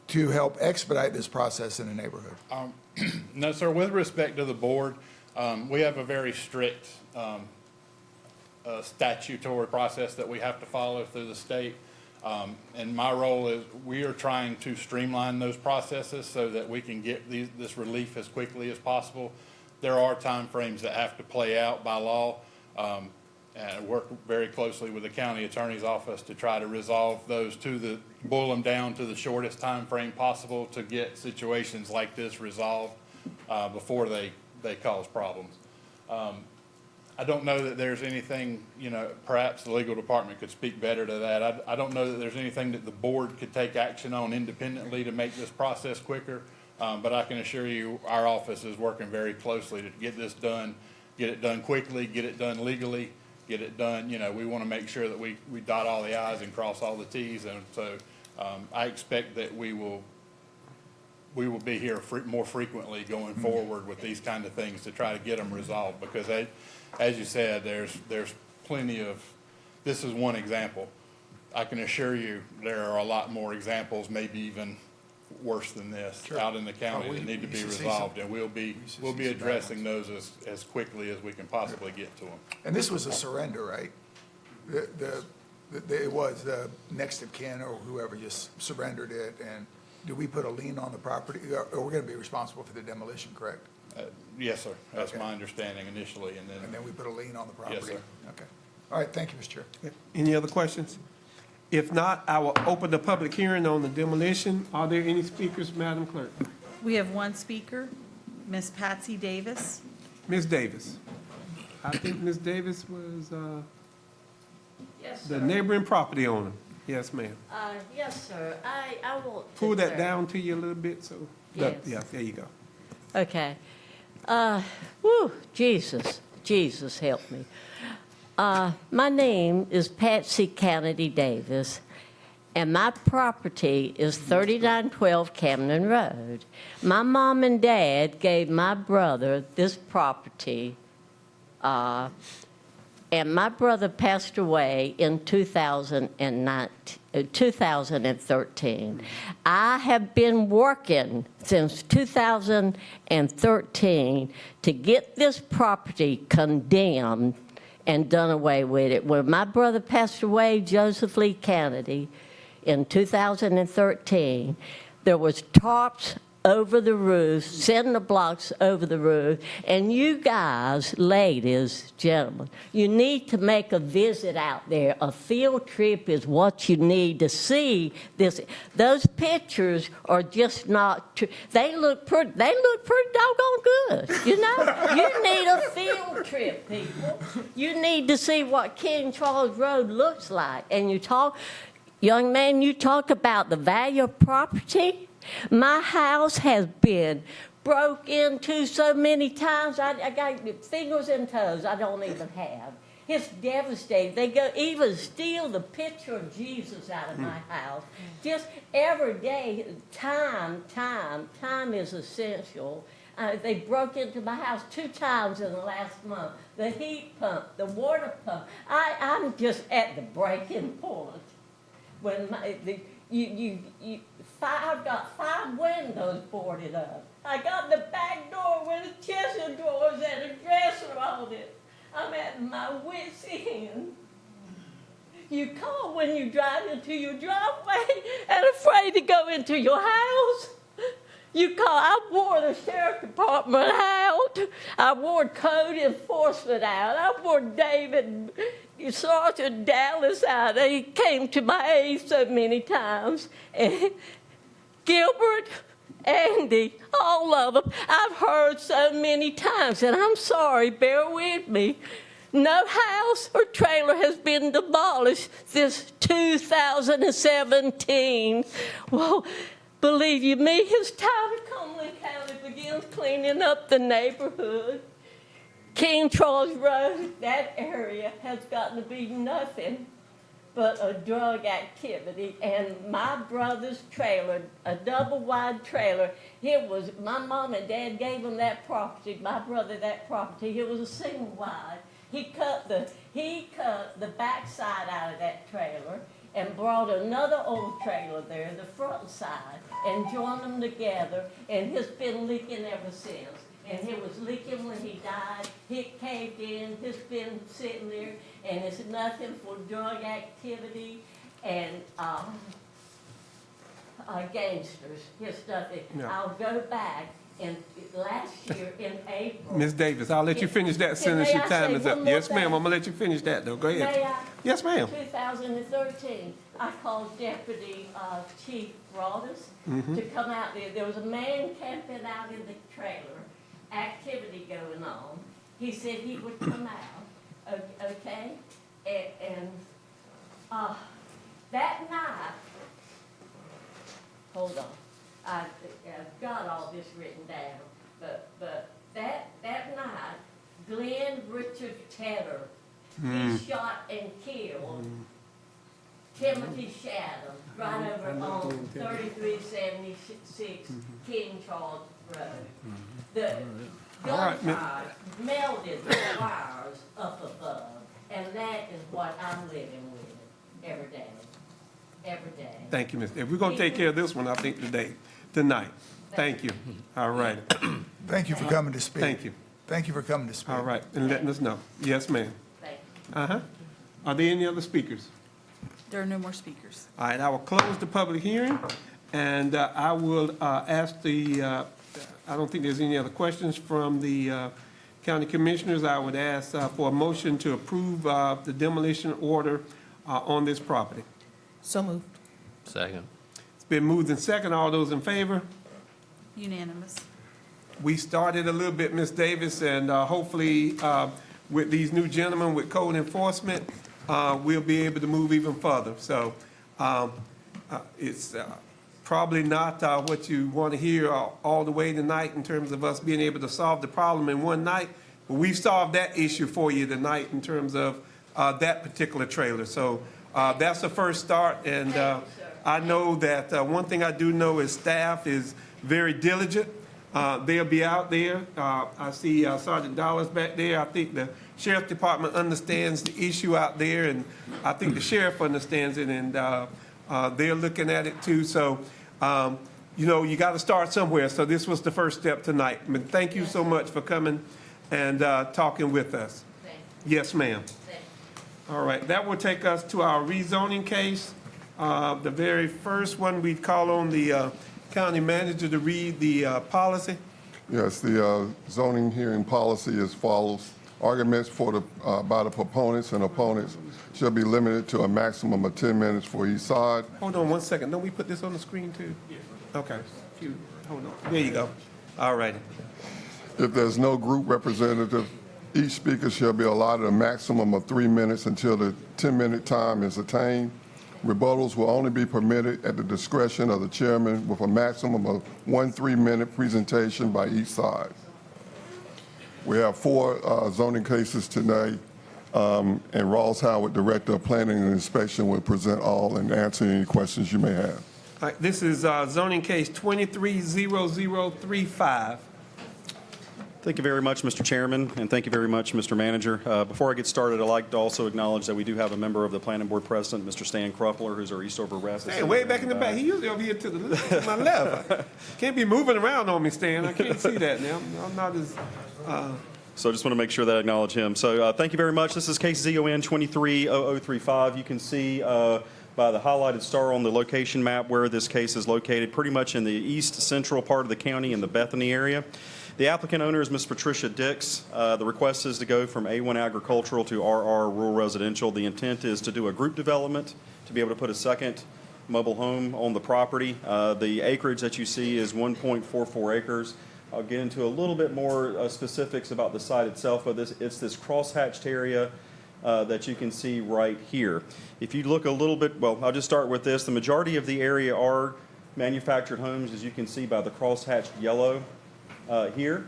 [SPEAKER 7] to help expedite this process in the neighborhood?
[SPEAKER 15] No, sir. With respect to the board, we have a very strict statutory process that we have to follow through the state. And my role is we are trying to streamline those processes so that we can get this relief as quickly as possible. There are timeframes that have to play out by law. And work very closely with the county attorney's office to try to resolve those boil them down to the shortest time frame possible to get situations like this resolved before they cause problems. I don't know that there's anything, perhaps the legal department could speak better to that. I don't know that there's anything that the board could take action on independently to make this process quicker. But I can assure you, our office is working very closely to get this done, get it done quickly, get it done legally, get it done. We want to make sure that we dot all the I's and cross all the T's. And so I expect that we will be here more frequently going forward with these kind of things to try to get them resolved. Because as you said, there's plenty of, this is one example. I can assure you there are a lot more examples, maybe even worse than this, out in the county that need to be resolved. And we'll be addressing those as quickly as we can possibly get to them.
[SPEAKER 7] And this was a surrender, right? it was the next of kin or whoever just surrendered it, and do we put a lien on the property? Or we're gonna be responsible for the demolition, correct?
[SPEAKER 15] Yes, sir. That's
[SPEAKER 7] Okay.
[SPEAKER 15] my understanding initially, and
[SPEAKER 7] And
[SPEAKER 15] then,
[SPEAKER 7] then we put a lien on the property?
[SPEAKER 15] Yes, sir.
[SPEAKER 7] Okay. All right, thank you, Mr. Chair.
[SPEAKER 1] Any other questions? If not, I will open the public hearing on the demolition. Are there any speakers, Madam Clerk?
[SPEAKER 11] We have one speaker, Miss Patsy Davis.
[SPEAKER 1] Ms. Davis. I think Ms. Davis was
[SPEAKER 16] Yes,
[SPEAKER 1] the
[SPEAKER 16] sir.
[SPEAKER 1] neighboring property owner. Yes, ma'am.
[SPEAKER 16] Yes, sir. I want to.
[SPEAKER 1] Pull that
[SPEAKER 16] sir.
[SPEAKER 1] down to you a little bit, so.
[SPEAKER 16] Yes.
[SPEAKER 1] Yeah, there you go.
[SPEAKER 16] Okay. Jesus help me. My name is Patsy Kennedy Davis, and my property is 3912 Camden Road. My mom and dad gave my brother this property, and my brother passed away in 2013. I have been working since 2013 to get this property condemned and done away with it. When my brother passed away, Joseph Lee Kennedy, in 2013, there was tarps over the roof, cinder blocks over the roof, and you guys, ladies, gentlemen, you need to make a visit out there. A field trip is what you need to see this. Those pictures are just not true. They look pretty doggone good, you know? You need a field trip, people. You need to see what King Charles Road looks like. And you talk, young man, you talk about the value of property. My house has been broke into so many times. I got fingers and toes I don't even have. It's devastating. They go even steal the picture of Jesus out of my house. Just every day, time is essential. They broke into my house 2 times in the last month. The heat pump, the water pump. I'm just at the breaking point. When I've got 5 windows boarded up. I got the back door with a chest of drawers and a dresser on it. I'm at my wit's end. You call when you drive into your driveway and afraid to go into your house. You call. I wore the sheriff department out. I wore code enforcement out. I wore Sergeant Dallas out. He came to my aid so many times. And Gilbert, Andy, all of them, I've heard so many times, and I'm sorry, bear with me. No house or trailer has been demolished since 2017. Well, believe you me, it's time Cumberland County begins cleaning up the neighborhood. King Charles Road, that area has gotten to be nothing but a drug activity. And my brother's trailer, a double-wide trailer, it was, my mom and dad gave him that property, my brother that property. It was a single-wide. He cut the backside out of that trailer and brought another old trailer there, the front side, and joined them together, and it's been leaking ever since. And it was leaking when he died. It caved in. It's been sitting there, and it's nothing for drug activity and gangsters. It's nothing.
[SPEAKER 1] Yeah.
[SPEAKER 16] I'll go back, and last year in April.
[SPEAKER 1] Ms. Davis, I'll let you finish that sentence.
[SPEAKER 16] may
[SPEAKER 1] Your
[SPEAKER 16] I
[SPEAKER 1] time
[SPEAKER 16] say
[SPEAKER 1] is up.
[SPEAKER 16] one more
[SPEAKER 1] Yes, ma'am.
[SPEAKER 16] thing?
[SPEAKER 1] I'm gonna let you finish that, though. Go ahead.
[SPEAKER 16] May I?
[SPEAKER 1] Yes, ma'am.
[SPEAKER 16] 2013, I called Deputy Chief Broadus to come out there. There was a man camping out in the trailer, activity going on. He said he would come out, okay? And that night, hold on, I've got all this written down, but that night, Glenn Richard Tedder, he shot and killed Timothy Shadow right over on 3376 King Charles Road. The
[SPEAKER 1] All right,
[SPEAKER 16] gunfire melted the wires up above, and that is what I'm living with every day. Every day.
[SPEAKER 1] Thank you, Ms. Davis. We're gonna take care of this one, I think, tonight. Thank you. All right.
[SPEAKER 7] Thank you for coming to speak.
[SPEAKER 1] Thank you.
[SPEAKER 7] Thank you for coming to speak.
[SPEAKER 1] All right, and letting us know. Yes, ma'am.
[SPEAKER 16] Thank you.
[SPEAKER 1] Uh-huh. Are there any other speakers?
[SPEAKER 11] There are no more speakers.
[SPEAKER 1] All right, I will close the public hearing, and I will ask I don't think there's any other questions from the county commissioners. I would ask for a motion to approve the demolition order on this property.
[SPEAKER 9] So moved.
[SPEAKER 17] Second.
[SPEAKER 1] It's been moved and second. All those in favor?
[SPEAKER 11] Unanimous.
[SPEAKER 1] We started a little bit, Ms. Davis, and hopefully with these new gentlemen with code enforcement, we'll be able to move even further. So it's probably not what you want to hear all the way tonight in terms of us being able to solve the problem in one night, but we've solved that issue for you tonight in terms of that particular trailer. So that's the first start, and I know that one thing I do know is staff is very diligent. They'll be out there. I see Sergeant Dollars back there. I think the Sheriff's Department understands the issue out there, and I think the sheriff understands it, and they're looking at it too. So, you got to start somewhere. So this was the first step tonight. But thank you so much for coming and talking with us. Yes, ma'am. All right, that will take us to our rezoning case. The very first one, we'd call on the county manager to read the policy.
[SPEAKER 10] Yes, the zoning hearing policy as follows. Arguments by the proponents and opponents shall be limited to a maximum of 10 minutes for each side.
[SPEAKER 1] Hold on one second. Don't we put this on the screen too? Okay. Hold on. There you go. All righty.
[SPEAKER 10] If there's no group representative, each speaker shall be allotted a maximum of 3 minutes until the 10-minute time is attained. Rebuttals will only be permitted at the discretion of the chairman with a maximum of 1 3-minute presentation by each side. We have 4 zoning cases today, and Ross Howard, Director of Planning and Inspection, will present all and answer any questions you may have.
[SPEAKER 1] All right, this is zoning case 230035.
[SPEAKER 14] Thank you very much, Mr. Chairman, and thank you very much, Mr. Manager. Before I get started, I'd like to also acknowledge that we do have a member of the Planning Board President, Mr. Stan Kruppler, who's our Eastover rep.
[SPEAKER 1] Stan, way back in the back. He usually over here to my left. Can't be moving around on me, Stan. I can't see that now. I'm not as...
[SPEAKER 14] So I just want to make sure that I acknowledge him. So thank you very much. This is case ZON 230035. You can see by the highlighted star on the location map where this case is located, pretty much in the east central part of the county in the Bethany area. The applicant owner is Ms. Patricia Dix. The request is to go from A1 agricultural to RR rural residential. The intent is to do a group development to be able to put a second mobile home on the property. The acreage that you see is 1.44 acres. I'll get into a little bit more specifics about the site itself, but it's this crosshatched area that you can see right here. If you look a little bit, well, I'll just start with this. The majority of the area are manufactured homes, as you can see by the crosshatched yellow here.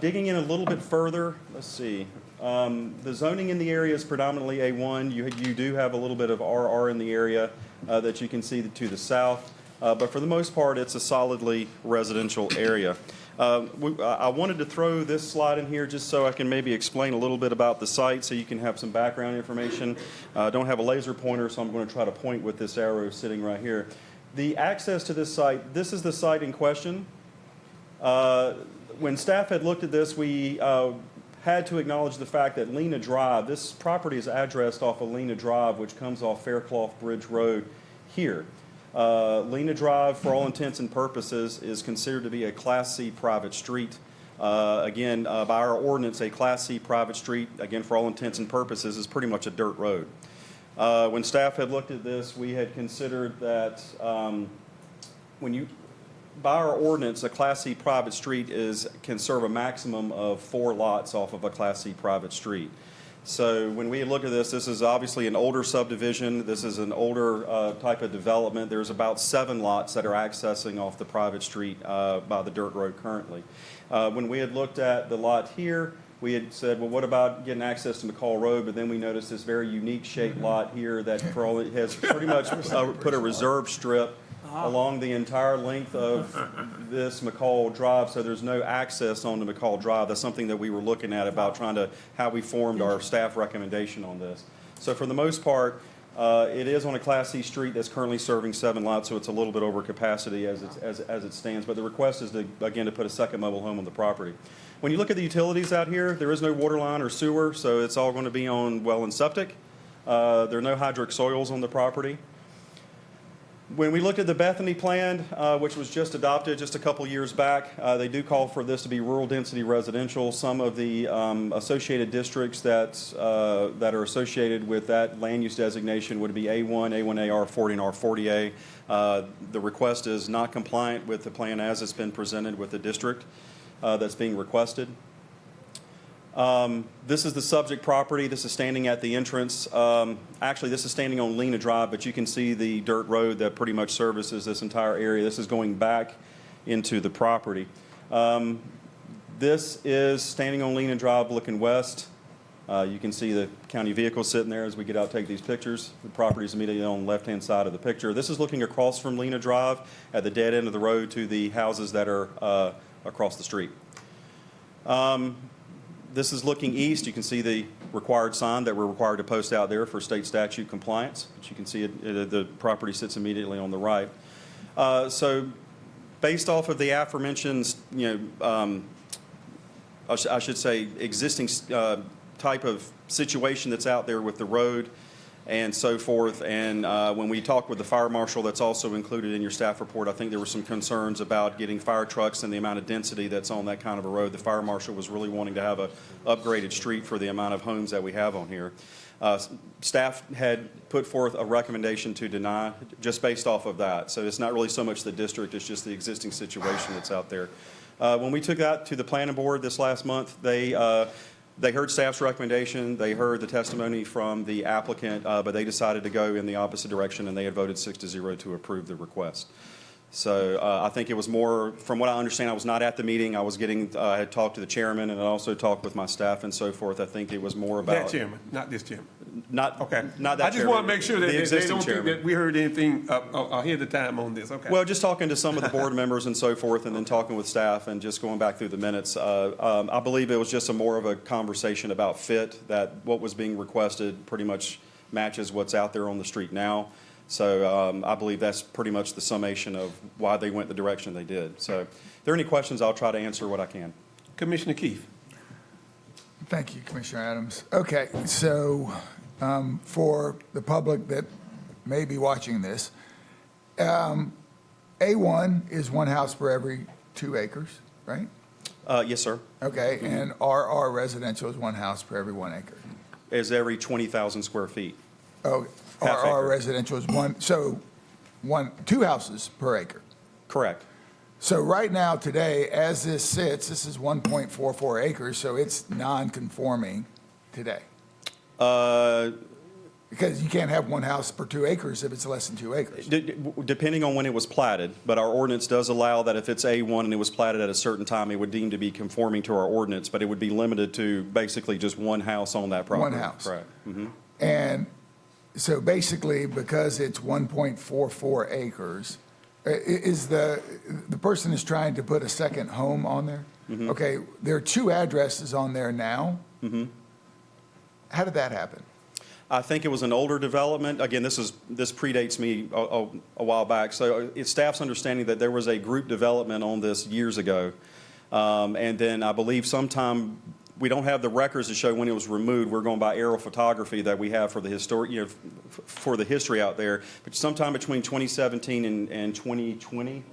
[SPEAKER 14] Digging in a little bit further, let's see. The zoning in the area is predominantly A1. You do have a little bit of RR in the area that you can see to the south. But for the most part, it's a solidly residential area. I wanted to throw this slide in here just so I can maybe explain a little bit about the site so you can have some background information. I don't have a laser pointer, so I'm going to try to point with this arrow sitting right here. The access to this site, this is the site in question. When staff had looked at this, we had to acknowledge the fact that Lena Drive, this property is addressed off of Lena Drive, which comes off Faircloth Bridge Road here. Lena Drive, for all intents and purposes, is considered to be a Class C private street. Again, by our ordinance, a Class C private street, again, for all intents and purposes, is pretty much a dirt road. When staff had looked at this, we had considered that by our ordinance, a Class C private street can serve a maximum of 4 lots off of a Class C private street. So when we look at this is obviously an older subdivision. This is an older type of development. There's about 7 lots that are accessing off the private street by the dirt road currently. When we had looked at the lot here, we had said, well, what about getting access to McCall Road? But then we noticed this very unique shaped lot here that has pretty much put a reserve strip along the entire length of this McCall Drive, so there's no access onto McCall Drive. That's something that we were looking at about how we formed our staff recommendation on this. So for the most part, It is on a Class C street that's currently serving 7 lots, so it's a little bit over capacity as it stands. But the request is, again, to put a second mobile home on the property. When you look at the utilities out here, there is no water line or sewer, so it's all going to be on well and septic. There are no hydric soils on the property. When we looked at the Bethany plan, which was just adopted just a couple years back, they do call for this to be rural density residential. Some of the associated districts that are associated with that land use designation would be A1, A1A, R40, and R40A. The request is not compliant with the plan as it's been presented with the district that's being requested. This is the subject property. This is standing at the entrance. Actually, this is standing on Lena Drive, but you can see the dirt road that pretty much services this entire area. This is going back into the property. This is standing on Lena Drive looking west. You can see the county vehicle sitting there as we get out to take these pictures. The property is immediately on the left-hand side of the picture. This is looking across from Lena Drive at the dead end of the road to the houses that are across the street. This is looking east. You can see the required sign that we're required to post out there for state statute compliance. But you can see the property sits immediately on the right. So based off of the aforementioned, I should say existing type of situation that's out there with the road and so forth. And when we talked with the fire marshal, that's also included in your staff report, I think there were some concerns about getting fire trucks and the amount of density that's on that kind of a road. The fire marshal was really wanting to have a upgraded street for the amount of homes that we have on here. Staff had put forth a recommendation to deny just based off of that. So it's not really so much the district, it's just the existing situation that's out there. When we took that to the planning board this last month, they heard staff's recommendation, they heard the testimony from the applicant, but they decided to go in the opposite direction, and they had voted 6-0 to approve the request. So I think it was more, from what I understand, I was not at the meeting. I had talked to the chairman, and I also talked with my staff and so forth. I think it was more about...
[SPEAKER 1] That chairman, not this chairman.
[SPEAKER 14] Not that chairman.
[SPEAKER 1] I just want to make sure that
[SPEAKER 14] the
[SPEAKER 1] they
[SPEAKER 14] existing
[SPEAKER 1] don't think
[SPEAKER 14] chairman.
[SPEAKER 1] that we heard anything ahead of time on this. Okay.
[SPEAKER 14] Well, just talking to some of the board members and so forth, and then talking with staff and just going back through the minutes. I believe it was just more of a conversation about fit, that what was being requested pretty much matches what's out there on the street now. So I believe that's pretty much the summation of why they went the direction they did. So if there are any questions, I'll try to answer what I can.
[SPEAKER 1] Commissioner Keefe.
[SPEAKER 7] Thank you, Commissioner Adams. Okay, so for the public that may be watching this, A1 is 1 house per every 2 acres, right?
[SPEAKER 14] Yes, sir.
[SPEAKER 7] Okay, and RR residential is 1 house per every 1 acre.
[SPEAKER 14] Is every 20,000 square feet.
[SPEAKER 7] Oh,
[SPEAKER 14] Half
[SPEAKER 7] RR
[SPEAKER 14] acre.
[SPEAKER 7] residential is 2 houses per acre.
[SPEAKER 14] Correct.
[SPEAKER 7] So right now, today, as this sits, this is 1.44 acres, so it's non-conforming today. Because you can't have 1 house per 2 acres if it's less than 2 acres.
[SPEAKER 14] Depending on when it was platted, but our ordinance does allow that if it's A1 and it was platted at a certain time, it would deem to be conforming to our ordinance, but it would be limited to basically just 1 house on that property.
[SPEAKER 7] 1 house.
[SPEAKER 14] Correct. Mm-hmm.
[SPEAKER 7] And so basically, because it's 1.44 acres, is the person is trying to put a second home on there?
[SPEAKER 14] Mm-hmm.
[SPEAKER 7] Okay, there are 2 addresses on there now.
[SPEAKER 14] Mm-hmm.
[SPEAKER 7] How did that happen?
[SPEAKER 14] I think it was an older development. Again, this predates me a while back. So it's staff's understanding that there was a group development on this years ago. And then I believe sometime, we don't have the records to show when it was removed. We're going by aerial photography that we have for the historic, for the history out there. But sometime between 2017 and 2020,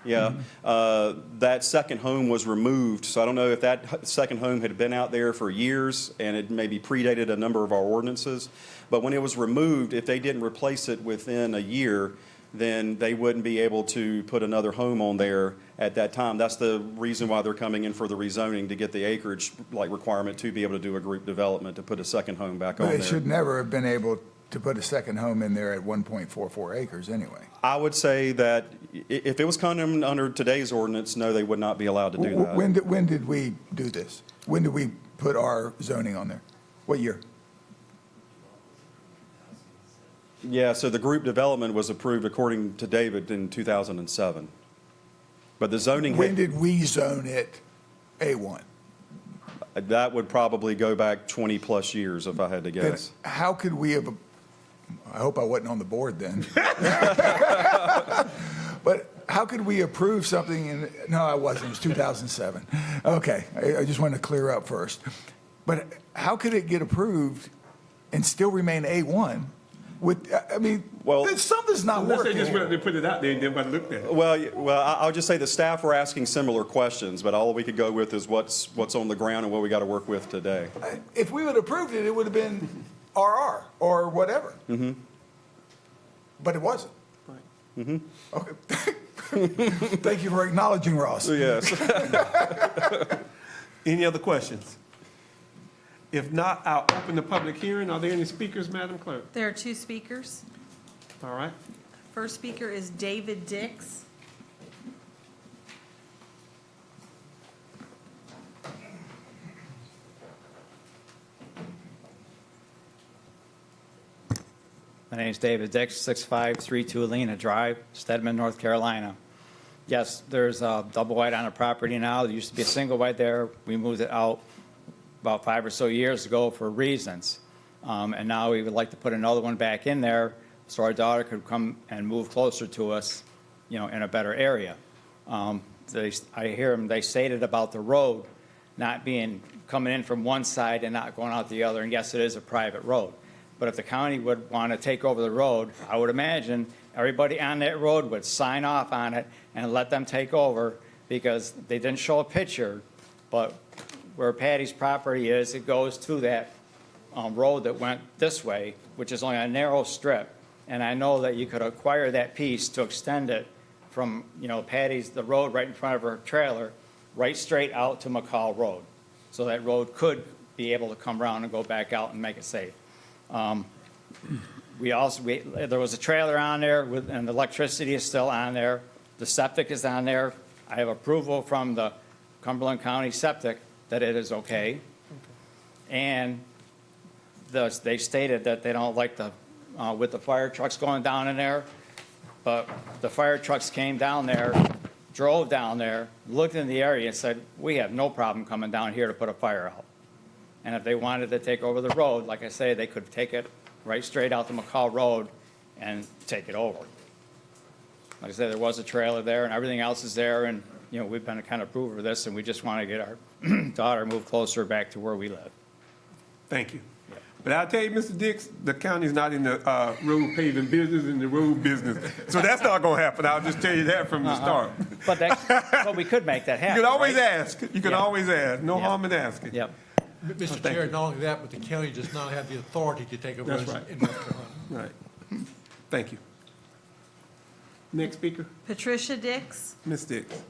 [SPEAKER 14] that second home was removed. So I don't know if that second home had been out there for years and it maybe predated a number of our ordinances. But when it was removed, if they didn't replace it within a year, then they wouldn't be able to put another home on there at that time. That's the reason why they're coming in for the rezoning, to get the acreage requirement to be able to do a group development, to put a second home back on
[SPEAKER 7] But
[SPEAKER 14] there.
[SPEAKER 7] they should never have been able to put a second home in there at 1.44 acres anyway.
[SPEAKER 14] I would say that if it was coming under today's ordinance, no, they would not be allowed to do that.
[SPEAKER 7] When did we do this? When did we put our zoning on there? What year?
[SPEAKER 14] Yeah, so the group development was approved, according to David, in 2007. But the zoning...
[SPEAKER 7] When did we zone it A1?
[SPEAKER 14] That would probably go back 20-plus years, if I had to guess.
[SPEAKER 7] How could we have I hope I wasn't on the board then. But how could we approve something in, no, I wasn't, it was 2007. Okay, I just wanted to clear up first. But how could it get approved and still remain A1 with, I mean,
[SPEAKER 14] Well-
[SPEAKER 7] something's not
[SPEAKER 1] Unless they
[SPEAKER 7] working
[SPEAKER 1] just
[SPEAKER 7] here.
[SPEAKER 1] went, they put it out there and nobody looked at it.
[SPEAKER 14] Well, I'll just say the staff were asking similar questions, but all we could go with is what's on the ground and what we got to work with today.
[SPEAKER 7] If we would have approved it, it would have been RR or whatever. But it wasn't. Okay. Thank you for acknowledging, Ross.
[SPEAKER 14] Yes.
[SPEAKER 1] Any other questions? If not, I'll open the public hearing. Are there any speakers, Madam Clerk?
[SPEAKER 11] There are two speakers.
[SPEAKER 1] All right.
[SPEAKER 11] First speaker is David Dix.
[SPEAKER 17] My name is David Dix, 6532 Alena Drive, Stedman, North Carolina. Yes, there's a double wide on the property now. There used to be a single wide there. We moved it out about 5 or so years ago for reasons. And now we would like to put another one back in there so our daughter could come and move closer to us, you know, in a better area. I hear them, they stated about the road not being, coming in from one side and not going out the other. And yes, it is a private road. But if the county would want to take over the road, I would imagine everybody on that road would sign off on it and let them take over, because they didn't show a picture, but where Patty's property is, it goes to that road that went this way, which is only a narrow strip. And I know that you could acquire that piece to extend it from, you know, Patty's, the road right in front of her trailer, right straight out to McCall Road. So that road could be able to come around and go back out and make it safe. There was a trailer on there with, and the electricity is still on there. The septic is on there. I have approval from the Cumberland County Septic that it is okay. And they stated that they don't like with the fire trucks going down in there, but the fire trucks came down there, drove down there, looked in the area and said, we have no problem coming down here to put a fire out. And if they wanted to take over the road, like I say, they could take it right straight out to McCall Road and take it over. Like I said, there was a trailer there and everything else is there, and, you know, we've been a kind of approver of this, and we just want to get our daughter moved closer back to where we live.
[SPEAKER 1] Thank you. But I'll tell you, Mr. Dix, the county's not in the road paving business, in the road business. So that's not going to happen. I'll just tell you that from the start.
[SPEAKER 17] But we could make that happen.
[SPEAKER 1] You can always
[SPEAKER 17] right?
[SPEAKER 1] ask. You can always ask. No harm in asking.
[SPEAKER 17] Yep.
[SPEAKER 18] Mr. Chair, not only that, but the county does not have the authority to take over
[SPEAKER 1] That's
[SPEAKER 18] us
[SPEAKER 1] right.
[SPEAKER 18] in North Carolina.
[SPEAKER 1] Right. Thank you. Next speaker,
[SPEAKER 11] Patricia Dix.
[SPEAKER 1] Ms. Dix.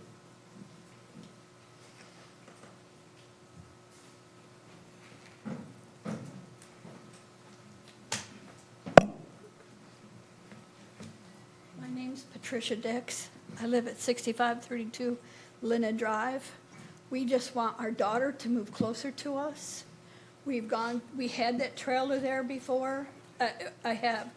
[SPEAKER 19] My name's Patricia Dix. I live at 6532 Lynna Drive. We just want our daughter to move closer to us. We had that trailer there before. I have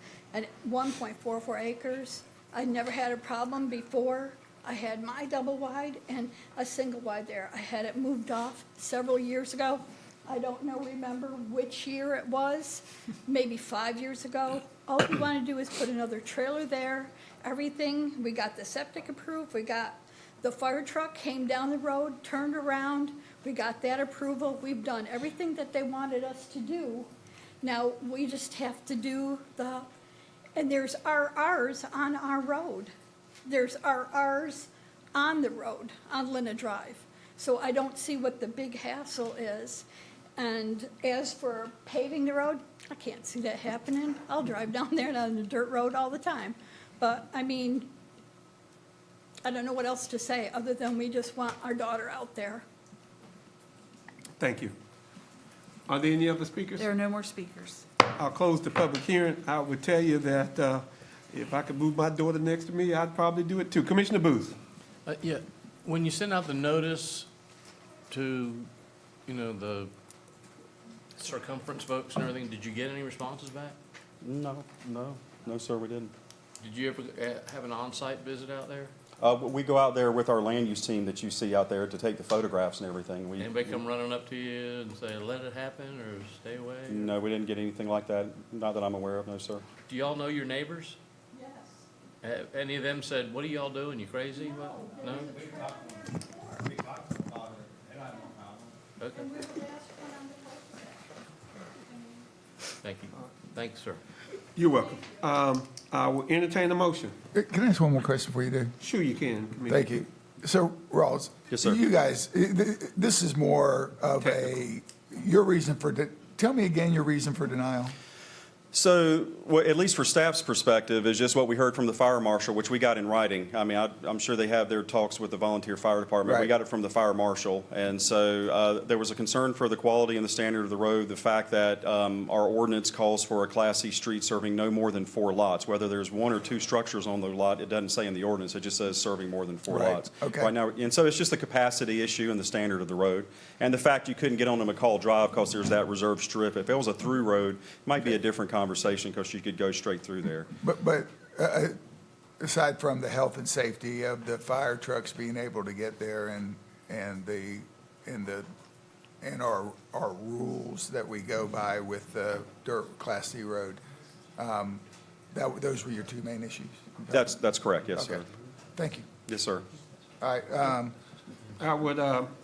[SPEAKER 19] 1.44 acres. I never had a problem before. I had my double wide and a single wide there. I had it moved off several years ago. I don't remember which year it was, maybe 5 years ago. All we want to do is put another trailer there. Everything, we got the septic approved, we got the fire truck came down the road, turned around, we got that approval. We've done everything that they wanted us to do. Now, we just have to do and there's RRs on our road. There's RRs on the road, on Lynna Drive. So I don't see what the big hassle is. And as for paving the road, I can't see that happening. I'll drive down there on the dirt road all the time. But, I mean, I don't know what else to say other than we just want our daughter out there.
[SPEAKER 1] Thank you. Are there any other speakers?
[SPEAKER 11] There are no more speakers.
[SPEAKER 1] I'll close the public hearing. I would tell you that if I could move my daughter next to me, I'd probably do it too. Commissioner Booth.
[SPEAKER 18] Yeah, when you send out the notice to, the circumference folks and everything, did you get any responses back?
[SPEAKER 14] No, sir, we didn't.
[SPEAKER 18] Did you ever have an on-site visit out there?
[SPEAKER 14] We go out there with our land use team that you see out there to take the photographs and everything.
[SPEAKER 18] Anybody come running up to you and say, let it happen, or stay away?
[SPEAKER 14] No, we didn't get anything like that, not that I'm aware of, no, sir.
[SPEAKER 18] Do y'all know your neighbors? Yes. Have any of them said, what are y'all doing, you crazy? No? Okay. Thank you. Thanks, sir.
[SPEAKER 1] You're welcome. I will entertain a motion.
[SPEAKER 7] Can I ask one more question before you do?
[SPEAKER 1] Sure you can, Commissioner.
[SPEAKER 7] Thank you. So, Rawls.
[SPEAKER 14] Yes, sir.
[SPEAKER 7] You guys, this is more of your reason for, tell me again your reason for denial.
[SPEAKER 14] So, well, at least for staff's perspective, is just what we heard from the fire marshal, which we got in writing. I mean, I'm sure they have their talks with the volunteer fire department. We
[SPEAKER 7] Right.
[SPEAKER 14] got it from the fire marshal. And so there was a concern for the quality and the standard of the road, the fact that our ordinance calls for a Class C street serving no more than 4 lots. Whether there's 1 or 2 structures on the lot, it doesn't say in the ordinance. It just says serving more than 4
[SPEAKER 7] Right.
[SPEAKER 14] lots.
[SPEAKER 7] Okay.
[SPEAKER 14] Right now, and so it's just the capacity issue and the standard of the road. And the fact you couldn't get on to McCall Drive because there's that reserved strip. If it was a through road, it might be a different conversation because you could go straight through there.
[SPEAKER 7] But aside from the health and safety of the fire trucks being able to get there and our rules that we go by with the dirt Class C road, those were your 2 main issues?
[SPEAKER 14] That's correct, yes,
[SPEAKER 7] Okay.
[SPEAKER 14] sir.
[SPEAKER 7] Thank you.
[SPEAKER 14] Yes, sir.
[SPEAKER 7] All right.
[SPEAKER 1] I would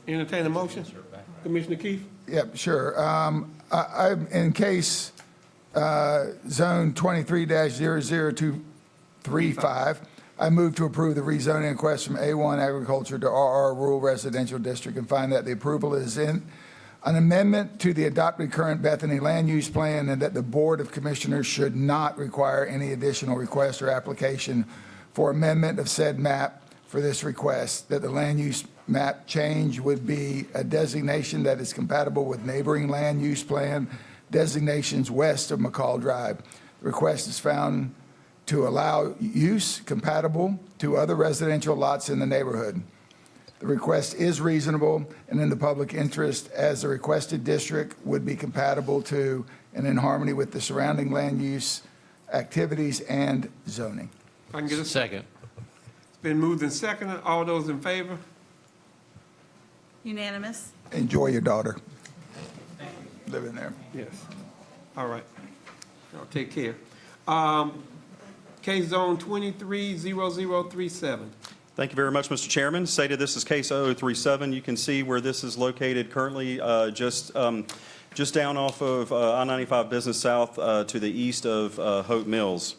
[SPEAKER 1] entertain a motion. Commissioner Keefe?
[SPEAKER 7] Yep, sure. I'm in case Zone 23-00235, I move to approve the rezoning request from A1 Agriculture to RR Rural Residential District and find that the approval is in an amendment to the adopted current Bethany Land Use Plan and that the Board of Commissioners should not require any additional request or application for amendment of said map for this request, that the land use map change would be a designation that is compatible with neighboring land use plan designations west of McCall Drive. The request is found to allow use compatible to other residential lots in the neighborhood. The request is reasonable and in the public interest as the requested district would be compatible to and in harmony with the surrounding land use activities and zoning.
[SPEAKER 1] If I can get a
[SPEAKER 18] Second.
[SPEAKER 1] It's been moved and seconded. All those in favor?
[SPEAKER 11] Unanimous?
[SPEAKER 7] Enjoy your daughter. Living there.
[SPEAKER 1] Yes. All right. Y'all take care. Case Zone 23-0037.
[SPEAKER 14] Thank you very much, Mr. Chairman. Stated this is case 0037. You can see where this is located currently, just down off of I-95 Business South to the east of Hope Mills.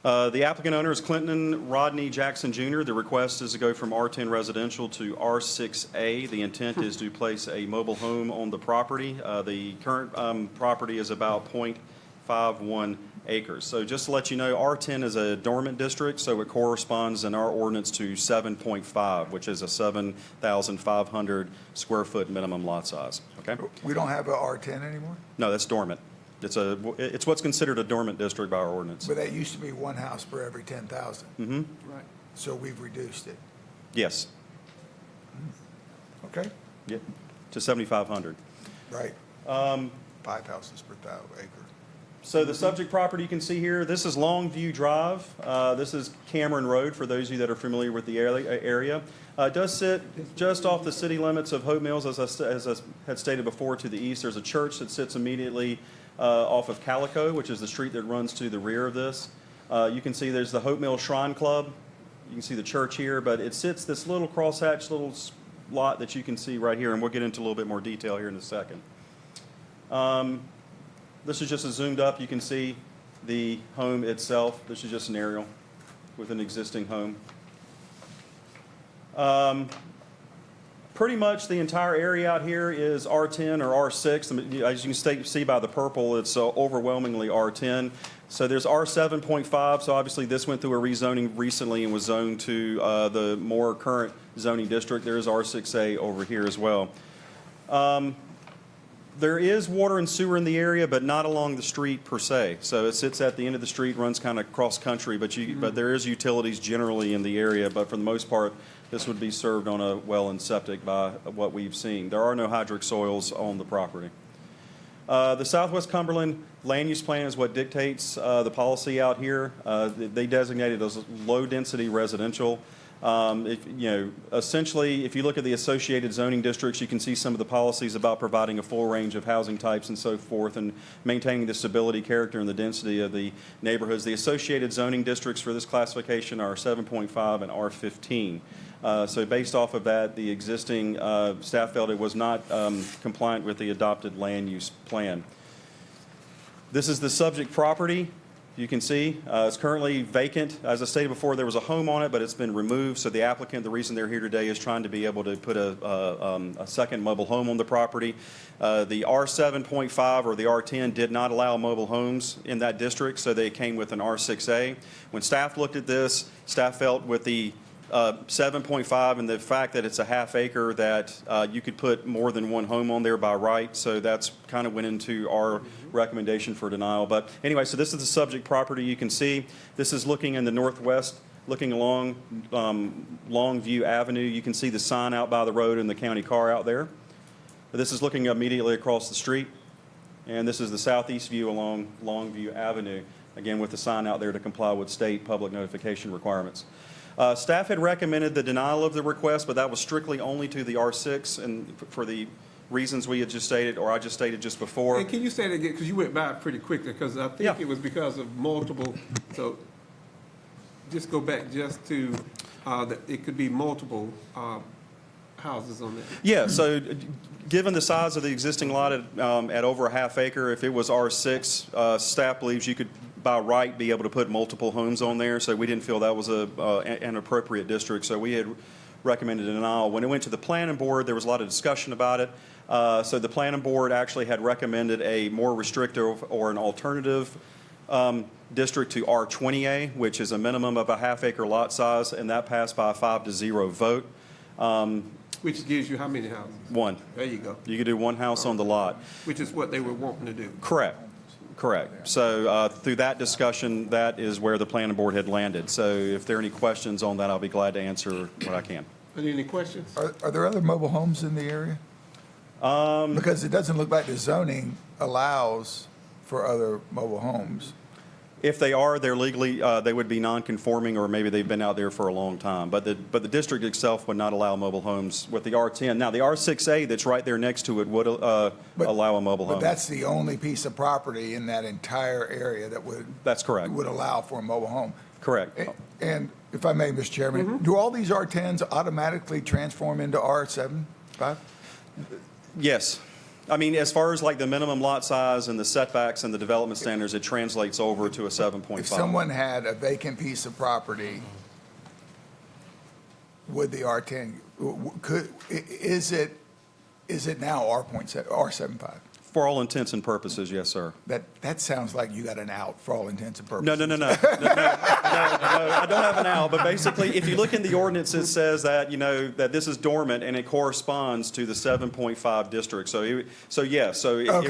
[SPEAKER 14] The applicant owner is Clinton Rodney Jackson Jr. The request is to go from R10 residential to R6A. The intent is to place a mobile home on the property. The current property is about .51 acres. So just to let you know, R10 is a dormant district, so it corresponds in our ordinance to 7.5, which is a 7,500 square foot minimum lot size. Okay?
[SPEAKER 7] We don't have a R10 anymore?
[SPEAKER 14] No, that's dormant. It's what's considered a dormant district by our ordinance.
[SPEAKER 7] But that used to be 1 house per every 10,000.
[SPEAKER 14] Mm-hmm.
[SPEAKER 1] Right.
[SPEAKER 7] So we've reduced it.
[SPEAKER 14] Yes.
[SPEAKER 7] Okay?
[SPEAKER 14] Yep. To 7,500.
[SPEAKER 7] Right. 5 houses per acre.
[SPEAKER 14] So the subject property you can see here, this is Longview Drive. This is Cameron Road, for those of you that are familiar with the area. It does sit just off the city limits of Hope Mills, as I had stated before, to the east. There's a church that sits immediately off of Calico, which is the street that runs to the rear of this. You can see there's the Hope Mills Shrine Club. You can see the church here, but it sits this little crosshatch little lot that you can see right here, and we'll get into a little bit more detail here in a second. This is just a zoomed up. You can see the home itself. This is just an aerial with an existing home. Pretty much the entire area out here is R10 or R6. As you can see by the purple, it's overwhelmingly R10. So there's R7.5. So obviously this went through a rezoning recently and was zoned to the more current zoning district. There is R6A over here as well. There is water and sewer in the area, but not along the street per se. So it sits at the end of the street, runs kind of cross country, but there is utilities generally in the area. But for the most part, this would be served on a well and septic by what we've seen. There are no hydric soils on the property. The Southwest Cumberland land use plan is what dictates the policy out here. They designate it as low-density residential. Essentially, if you look at the associated zoning districts, you can see some of the policies about providing a full range of housing types and so forth, and maintaining the stability, character, and the density of the neighborhoods. The associated zoning districts for this classification are 7.5 and R15. So based off of that, the existing staff felt it was not compliant with the adopted land use plan. This is the subject property. You can see it's currently vacant. As I stated before, there was a home on it, but it's been removed. So the applicant, the reason they're here today is trying to be able to put a second mobile home on the property. The R7.5 or the R10 did not allow mobile homes in that district, so they came with an R6A. When staff looked at this, staff felt with the 7.5 and the fact that it's a half acre that you could put more than one home on there by right. So that's kind of went into our recommendation for denial. But anyway, so this is the subject property. You can see this is looking in the northwest, looking along Longview Avenue. You can see the sign out by the road and the county car out there. This is looking immediately across the street. And this is the southeast view along Longview Avenue, again with the sign out there to comply with state public notification requirements. Staff had recommended the denial of the request, but that was strictly only to the R6 and for the reasons we had just stated, or I just stated just before.
[SPEAKER 1] And can you say that again, because you went by it pretty quickly, because I think it was because of multiple, so just go back just to, that it could be multiple houses on there.
[SPEAKER 14] Yeah, so given the size of the existing lot at over a half acre, if it was R6, staff believes you could by right be able to put multiple homes on there, so we didn't feel that was an appropriate district, so we had recommended a denial. When it went to the planning board, there was a lot of discussion about it. So the planning board actually had recommended a more restrictive or an alternative district to R20A, which is a minimum of a half acre lot size, and that passed by a 5-0 vote.
[SPEAKER 1] Which gives you how many houses?
[SPEAKER 14] One.
[SPEAKER 1] There you go.
[SPEAKER 14] You could do one house on the lot.
[SPEAKER 1] Which is what they were wanting to do.
[SPEAKER 14] Correct. So through that discussion, that is where the planning board had landed. So if there are any questions on that, I'll be glad to answer what I can.
[SPEAKER 1] Are there any questions?
[SPEAKER 7] Are there other mobile homes in the area? Because it doesn't look like the zoning allows for other mobile homes.
[SPEAKER 14] If they are, they're legally, they would be non-conforming, or maybe they've been out there for a long time. But the district itself would not allow mobile homes with the R10. Now, the R6A that's right there next to it would allow a mobile home.
[SPEAKER 7] But that's the only piece of property in that entire area that would.
[SPEAKER 14] That's correct.
[SPEAKER 7] Would allow for a mobile home.
[SPEAKER 14] Correct.
[SPEAKER 7] And if I may, Mr. Chairman, do all these R10s automatically transform into R7.5?
[SPEAKER 14] Yes. I mean, as far as like the minimum lot size and the setbacks and the development standards, it translates over to a 7.5.
[SPEAKER 7] If someone had a vacant piece of property, would the R10, is it now R7.5?
[SPEAKER 14] For all intents and purposes, yes, sir.
[SPEAKER 7] That sounds like you got an out for all intents and purposes.
[SPEAKER 14] No, I don't have an out, but basically, if you look in the ordinance, it says that, that this is dormant and it corresponds to the 7.5 district. So it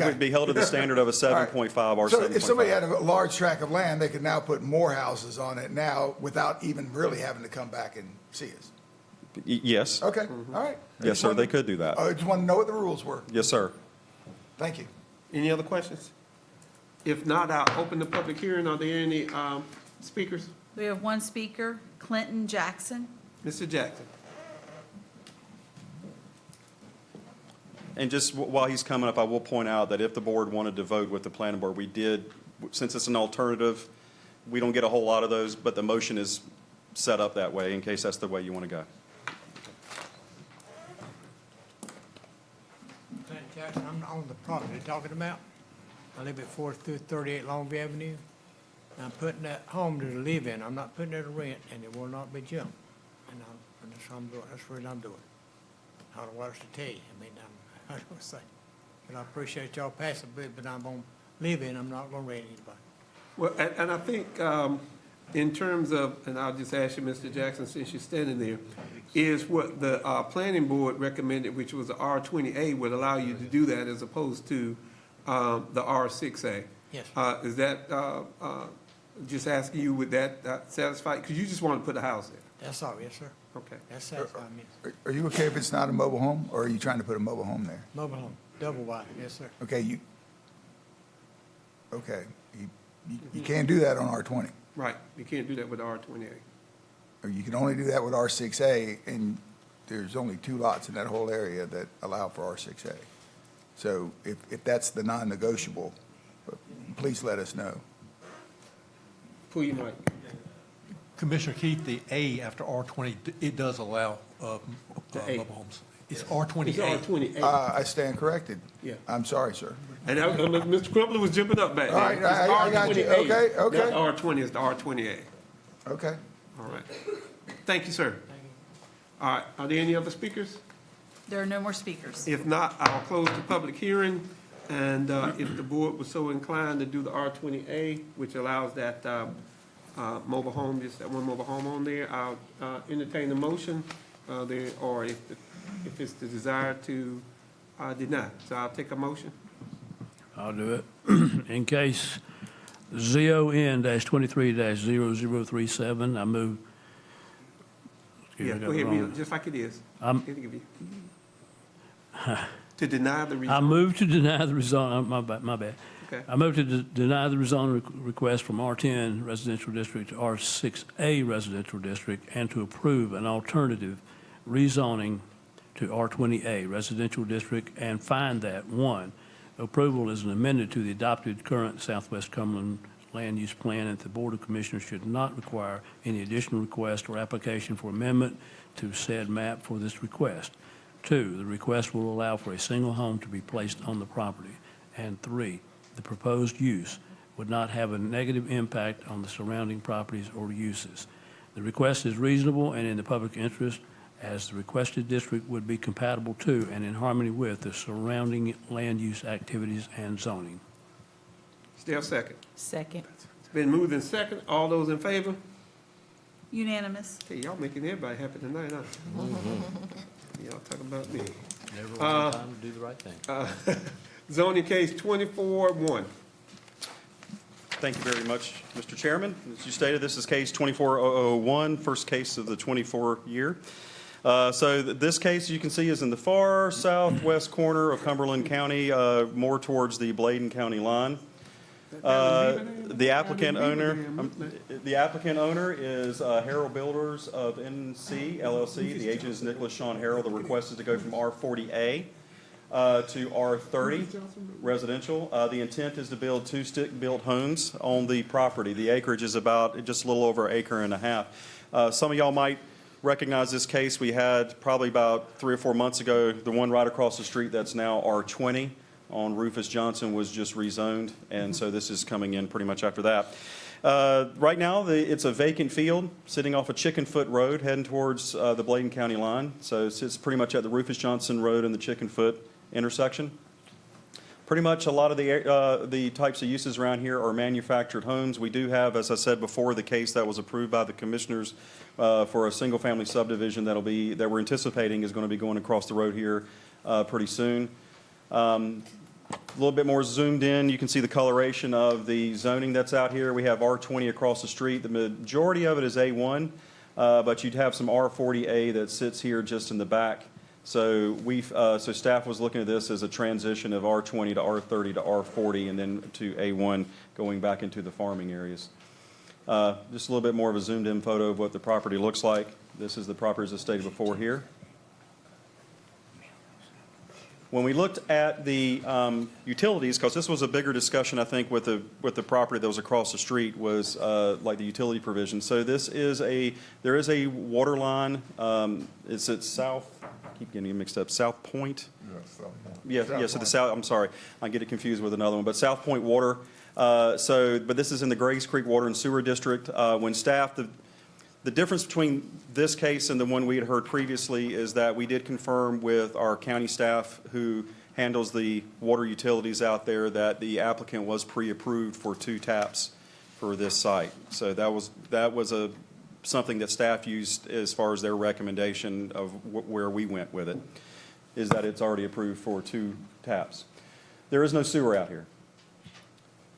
[SPEAKER 14] would be held to the standard of a 7.5 or 7.5.
[SPEAKER 7] So if somebody had a large tract of land, they could now put more houses on it now without even really having to come back and see us.
[SPEAKER 14] Yes.
[SPEAKER 7] Okay, all right.
[SPEAKER 14] Yes, sir, they could do that.
[SPEAKER 7] I just want to know what the rules were.
[SPEAKER 14] Yes, sir.
[SPEAKER 7] Thank you.
[SPEAKER 1] Any other questions? If not, I'll open the public hearing. Are there any speakers?
[SPEAKER 11] We have one speaker, Clinton Jackson.
[SPEAKER 1] Mr. Jackson.
[SPEAKER 14] And just while he's coming up, I will point out that if the board wanted to vote with the planning board, we did, since it's an alternative, we don't get a whole lot of those, but the motion is set up that way in case that's the way you want to go.
[SPEAKER 20] Jackson, I'm on the property you're talking about. I live at 438 Longview Avenue. I'm putting that home to live in. I'm not putting it to rent, and it will not be jumped. And that's what I'm doing. That's the reason I'm doing it. I don't know what else to tell you. I mean, I don't say. But I appreciate y'all passing it, but I'm going to live in. I'm not going to rent anybody.
[SPEAKER 1] Well, and I think in terms of, and I'll just ask you, Mr. Jackson, since you're standing there, is what the planning board recommended, which was the R20A, would allow you to do that as opposed to the R6A.
[SPEAKER 20] Yes.
[SPEAKER 1] Is that, just asking you, would that satisfy? Because you just want to put a house there.
[SPEAKER 20] That's all, yes, sir.
[SPEAKER 1] Okay.
[SPEAKER 20] That satisfies me.
[SPEAKER 7] Are you okay if it's not a mobile home, or are you trying to put a mobile home there?
[SPEAKER 20] Mobile home, double wide, yes, sir.
[SPEAKER 7] Okay, you can't do that on R20.
[SPEAKER 1] Right. You can't do that with the R28.
[SPEAKER 7] or you can only do that with R6A, and there's only 2 lots in that whole area that allow for R6A. So if that's the non-negotiable, please let us know.
[SPEAKER 1] Pull your mic.
[SPEAKER 21] Commissioner Keith, the A after R20, it does allow
[SPEAKER 1] A.
[SPEAKER 21] mobile homes. It's R20A.
[SPEAKER 1] It's R28.
[SPEAKER 7] I stand corrected.
[SPEAKER 1] Yeah.
[SPEAKER 7] I'm sorry, sir.
[SPEAKER 1] And Mr. Crumpler was jumping up back there.
[SPEAKER 7] All right, I got you.
[SPEAKER 1] It's R28,
[SPEAKER 7] Okay, okay.
[SPEAKER 1] not R20, it's the R28.
[SPEAKER 7] Okay.
[SPEAKER 1] All right. Thank you, sir. All right, are there any other speakers?
[SPEAKER 11] There are no more speakers.
[SPEAKER 1] If not, I'll close the public hearing, and if the board was so inclined to do the R20A, which allows that mobile home, just that one mobile home on there, I'll entertain the motion there, or if it's the desire to deny. So I'll take a motion.
[SPEAKER 4] I'll do it. In case ZON-23-0037, I move. Excuse me,
[SPEAKER 1] Yeah,
[SPEAKER 4] I got
[SPEAKER 1] go
[SPEAKER 4] it
[SPEAKER 1] ahead, read
[SPEAKER 4] wrong.
[SPEAKER 1] it, just like it is.
[SPEAKER 4] I'm-
[SPEAKER 1] It'll give you- To deny the
[SPEAKER 4] I
[SPEAKER 1] rezon.
[SPEAKER 4] move to deny the rezon, my bad.
[SPEAKER 1] Okay.
[SPEAKER 4] I move to deny the rezon request from R10 residential district to R6A residential district and to approve an alternative rezoning to R20A residential district and find that, 1, approval is an amendment to the adopted current Southwest Cumberland land use plan, and the Board of Commissioners should not require any additional request or application for amendment to said map for this request. 2, the request will allow for a single home to be placed on the property. And 3, the proposed use would not have a negative impact on the surrounding properties or uses. The request is reasonable and in the public interest, as the requested district would be compatible to and in harmony with the surrounding land use activities and zoning.
[SPEAKER 1] Is there a second?
[SPEAKER 11] Second.
[SPEAKER 1] It's been moved in second. All those in favor?
[SPEAKER 11] Unanimous.
[SPEAKER 1] Hey, y'all making everybody happy tonight, huh? Y'all talking about me.
[SPEAKER 18] Never was a time to do the right thing.
[SPEAKER 1] Zoning case 24-1.
[SPEAKER 14] Thank you very much, Mr. Chairman. As you stated, this is case 24-001, first case of the 24 year. This case, you can see, is in the far southwest corner of Cumberland County, more towards the Bladen County line. The applicant owner is Harrell Builders of NC LLC. The agent is Nicholas Sean Harrell. The request is to go from R40A to R30 residential. The intent is to build 2 stick-built homes on the property. The acreage is about just a little over 1.5 acres. Some of y'all might recognize this case. We had probably about 3 or 4 months ago, the one right across the street that's now R20 on Rufus Johnson was just rezoned, and so this is coming in pretty much after that. Right now, it's a vacant field sitting off a Chicken Foot Road heading towards the Bladen County line. So it's pretty much at the Rufus Johnson Road and the Chicken Foot intersection. Pretty much a lot of the types of uses around here are manufactured homes. We do have, as I said before, the case that was approved by the commissioners for a single-family subdivision that we're anticipating is going to be going across the road here pretty soon. A little bit more zoomed in, you can see the coloration of the zoning that's out here. We have R20 across the street. The majority of it is A1, but you'd have some R40A that sits here just in the back. So so staff was looking at this as a transition of R20 to R30 to R40 and then to A1 going back into the farming areas. Just a little bit more of a zoomed in photo of what the property looks like. This is the property as stated before here. When we looked at the utilities, because this was a bigger discussion, I think, with the property that was across the street, was like the utility provision. So there is a water line. Is it South? I keep getting it mixed up. South Point. Yeah, South Point. So the South. I'm sorry, I get it confused with another one. But South Point Water. But this is in the Grays Creek Water and Sewer District. When staff The difference between this case and the one we had heard previously is that we did confirm with our county staff who handles the water utilities out there that the applicant was pre-approved for 2 taps for this site. So that was something that staff used as far as their recommendation of where we went with it, is that it's already approved for 2 taps. There is no sewer out here.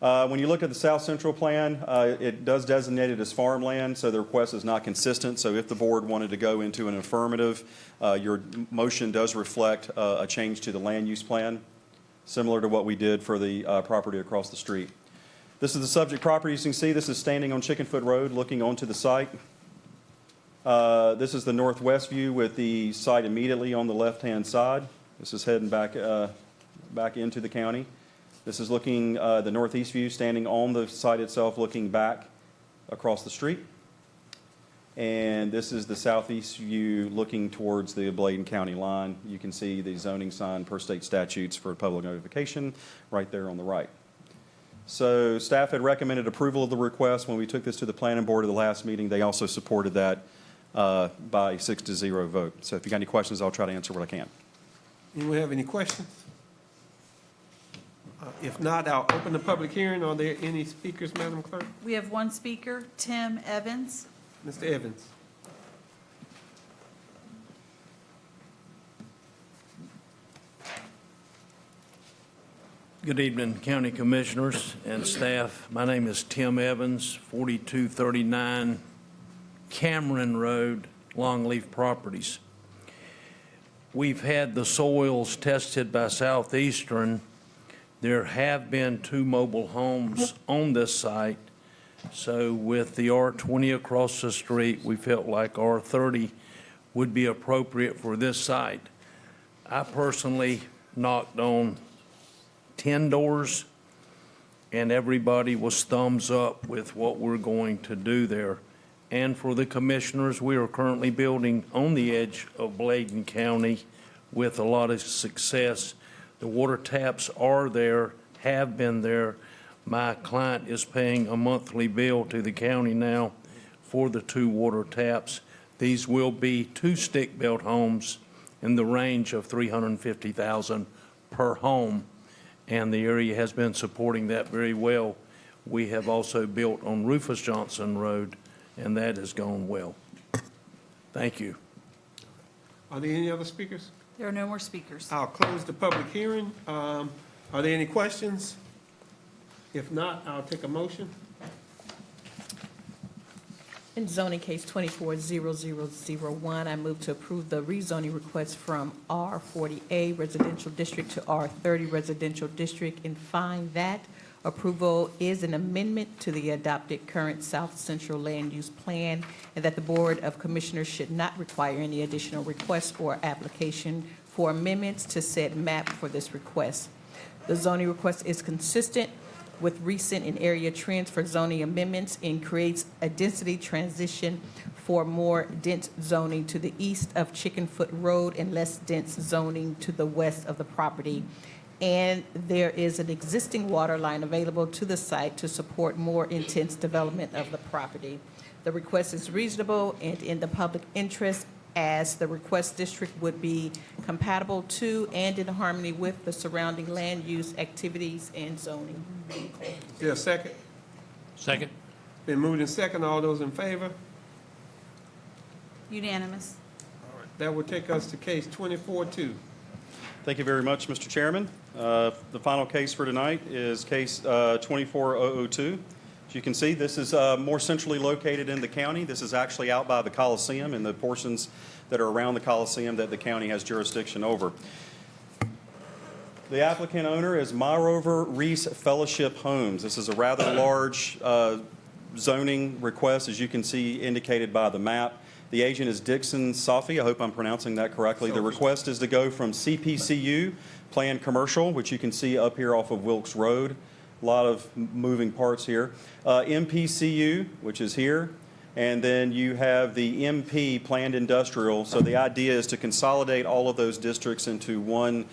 [SPEAKER 14] When you look at the South Central plan, it does designate it as farmland, so the request is not consistent. So if the board wanted to go into an affirmative, your motion does reflect a change to the land use plan, similar to what we did for the property across the street. This is the subject property. As you can see, this is standing on Chicken Foot Road looking onto the site. This is the northwest view with the site immediately on the left-hand side. This is heading back into the county. This is looking, the northeast view, standing on the site itself, looking back across the street. And this is the southeast view looking towards the Bladen County line. You can see the zoning sign per state statutes for public notification right there on the right. So staff had recommended approval of the request. When we took this to the planning board at the last meeting, they also supported that by a 6-0 vote. So if you got any questions, I'll try to answer what I can.
[SPEAKER 1] Anyone have any questions? If not, I'll open the public hearing. Are there any speakers, Madam Clerk?
[SPEAKER 11] We have one speaker, Tim Evans.
[SPEAKER 1] Mr. Evans.
[SPEAKER 3] Good evening, County Commissioners and staff. My name is Tim Evans, 4239 Cameron Road, Longleaf Properties. We've had the soils tested by Southeastern. There have been 2 mobile homes on this site. So with the R20 across the street, we felt like R30 would be appropriate for this site. I personally knocked on 10 doors, and everybody was thumbs up with what we're going to do there. And for the commissioners, we are currently building on the edge of Bladen County with a lot of success. The water taps are there, have been there. My client is paying a monthly bill to the county now for the 2 water taps. These will be 2 stick-built homes in the range of $350,000 per home, and the area has been supporting that very well. We have also built on Rufus Johnson Road, and that has gone well. Thank you.
[SPEAKER 1] Are there any other speakers?
[SPEAKER 11] There are no more speakers.
[SPEAKER 1] I'll close the public hearing. Are there any questions? If not, I'll take a motion.
[SPEAKER 2] In zoning case 240001, I move to approve the rezoning request from R40A Residential District to R30 Residential District and find that approval is an amendment to the adopted current South Central Land Use Plan, and that the Board of Commissioners should not require any additional requests or application for amendments to said map for this request. The zoning request is consistent with recent and area trends for zoning amendments and creates a density transition for more dense zoning to the east of Chickenfoot Road and less dense zoning to the west of the property. And there is an existing water line available to the site to support more intense development of the property. The request is reasonable and in the public interest, as the request district would be compatible to and in harmony with the surrounding land use activities and zoning.
[SPEAKER 1] Is there a second?
[SPEAKER 18] Second.
[SPEAKER 1] Been moved in second. All those in favor?
[SPEAKER 11] Unanimous.
[SPEAKER 1] All right. That will take us to case 24-2.
[SPEAKER 14] Thank you very much, Mr. Chairman. The final case for tonight is case 24002. As you can see, this is more centrally located in the county. This is actually out by the Coliseum and the portions that are around the Coliseum that the county has jurisdiction over. The applicant owner is Myrover Reese Fellowship Homes. This is a rather large zoning request, as you can see indicated by the map. The agent is Dixon Safi. I hope I'm pronouncing that correctly. The request is to go from CPCU, planned commercial, which you can see up here off of Wilkes Road. A lot of moving parts here. MPCU, which is here, and then you have the MP, planned industrial. So the idea is to consolidate all of those districts into one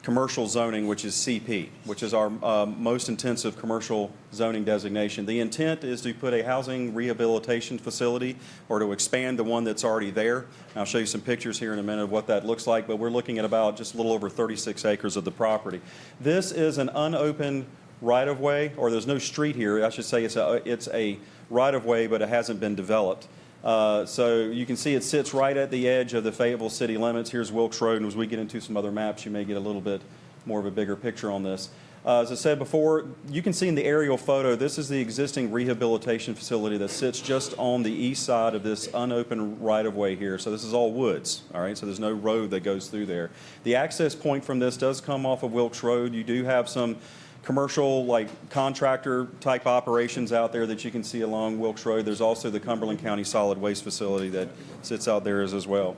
[SPEAKER 14] commercial zoning, which is CP, which is our most intensive commercial zoning designation. The intent is to put a housing rehabilitation facility or to expand the one that's already there. And I'll show you some pictures here in a minute of what that looks like, but we're looking at about just a little over 36 acres of the property. This is an unopened right-of-way, or there's no street here. I should say it's a right-of-way, but it hasn't been developed. So you can see it sits right at the edge of the Fayetteville city limits. Here's Wilkes Road, and as we get into some other maps, you may get a little bit more of a bigger picture on this. As I said before, you can see in the aerial photo, this is the existing rehabilitation facility that sits just on the east side of this unopened right-of-way here. So this is all woods, all right? So there's no road that goes through there. The access point from this does come off of Wilkes Road. You do have some commercial, like contractor type operations out there that you can see along Wilkes Road. There's also the Cumberland County Solid Waste Facility that sits out there as well.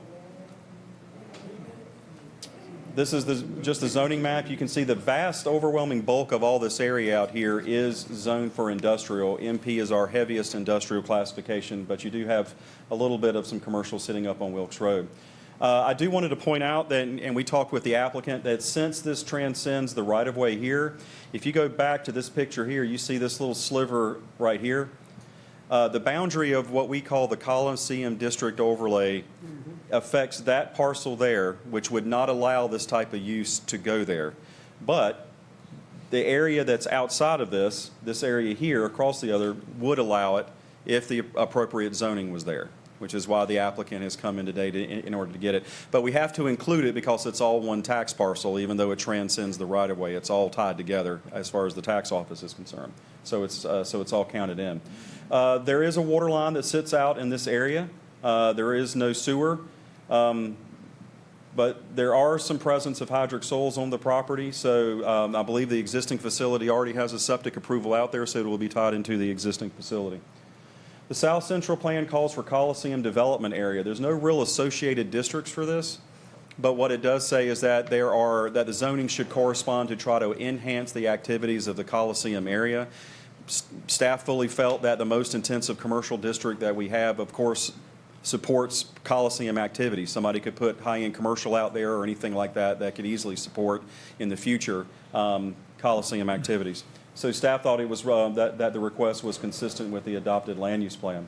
[SPEAKER 14] This is just the zoning map. You can see the vast overwhelming bulk of all this area out here is zoned for industrial. MP is our heaviest industrial classification, but you do have a little bit of some commercial sitting up on Wilkes Road. I do wanted to point out that, and we talked with the applicant, that since this transcends the right-of-way here, if you go back to this picture here, you see this little sliver right here. The boundary of what we call the Coliseum District Overlay affects that parcel there, which would not allow this type of use to go there. But the area that's outside of this area here across the other would allow it if the appropriate zoning was there, which is why the applicant has come in today in order to get it. But we have to include it because it's all one tax parcel, even though it transcends the right-of-way. It's all tied together as far as the tax office is concerned. So it's all counted in. There is a water line that sits out in this area. There is no sewer. But there are some presence of hydric soils on the property, so I believe the existing facility already has a septic approval out there, so it will be tied into the existing facility. The South Central Plan calls for Coliseum Development Area. There's no real associated districts for this, but what it does say is that that the zoning should correspond to try to enhance the activities of the Coliseum area. Staff fully felt that the most intensive commercial district that we have, of course, supports Coliseum activities. Somebody could put high-end commercial out there or anything like that that could easily support in the future Coliseum activities. So staff thought it was that the request was consistent with the adopted land use plan.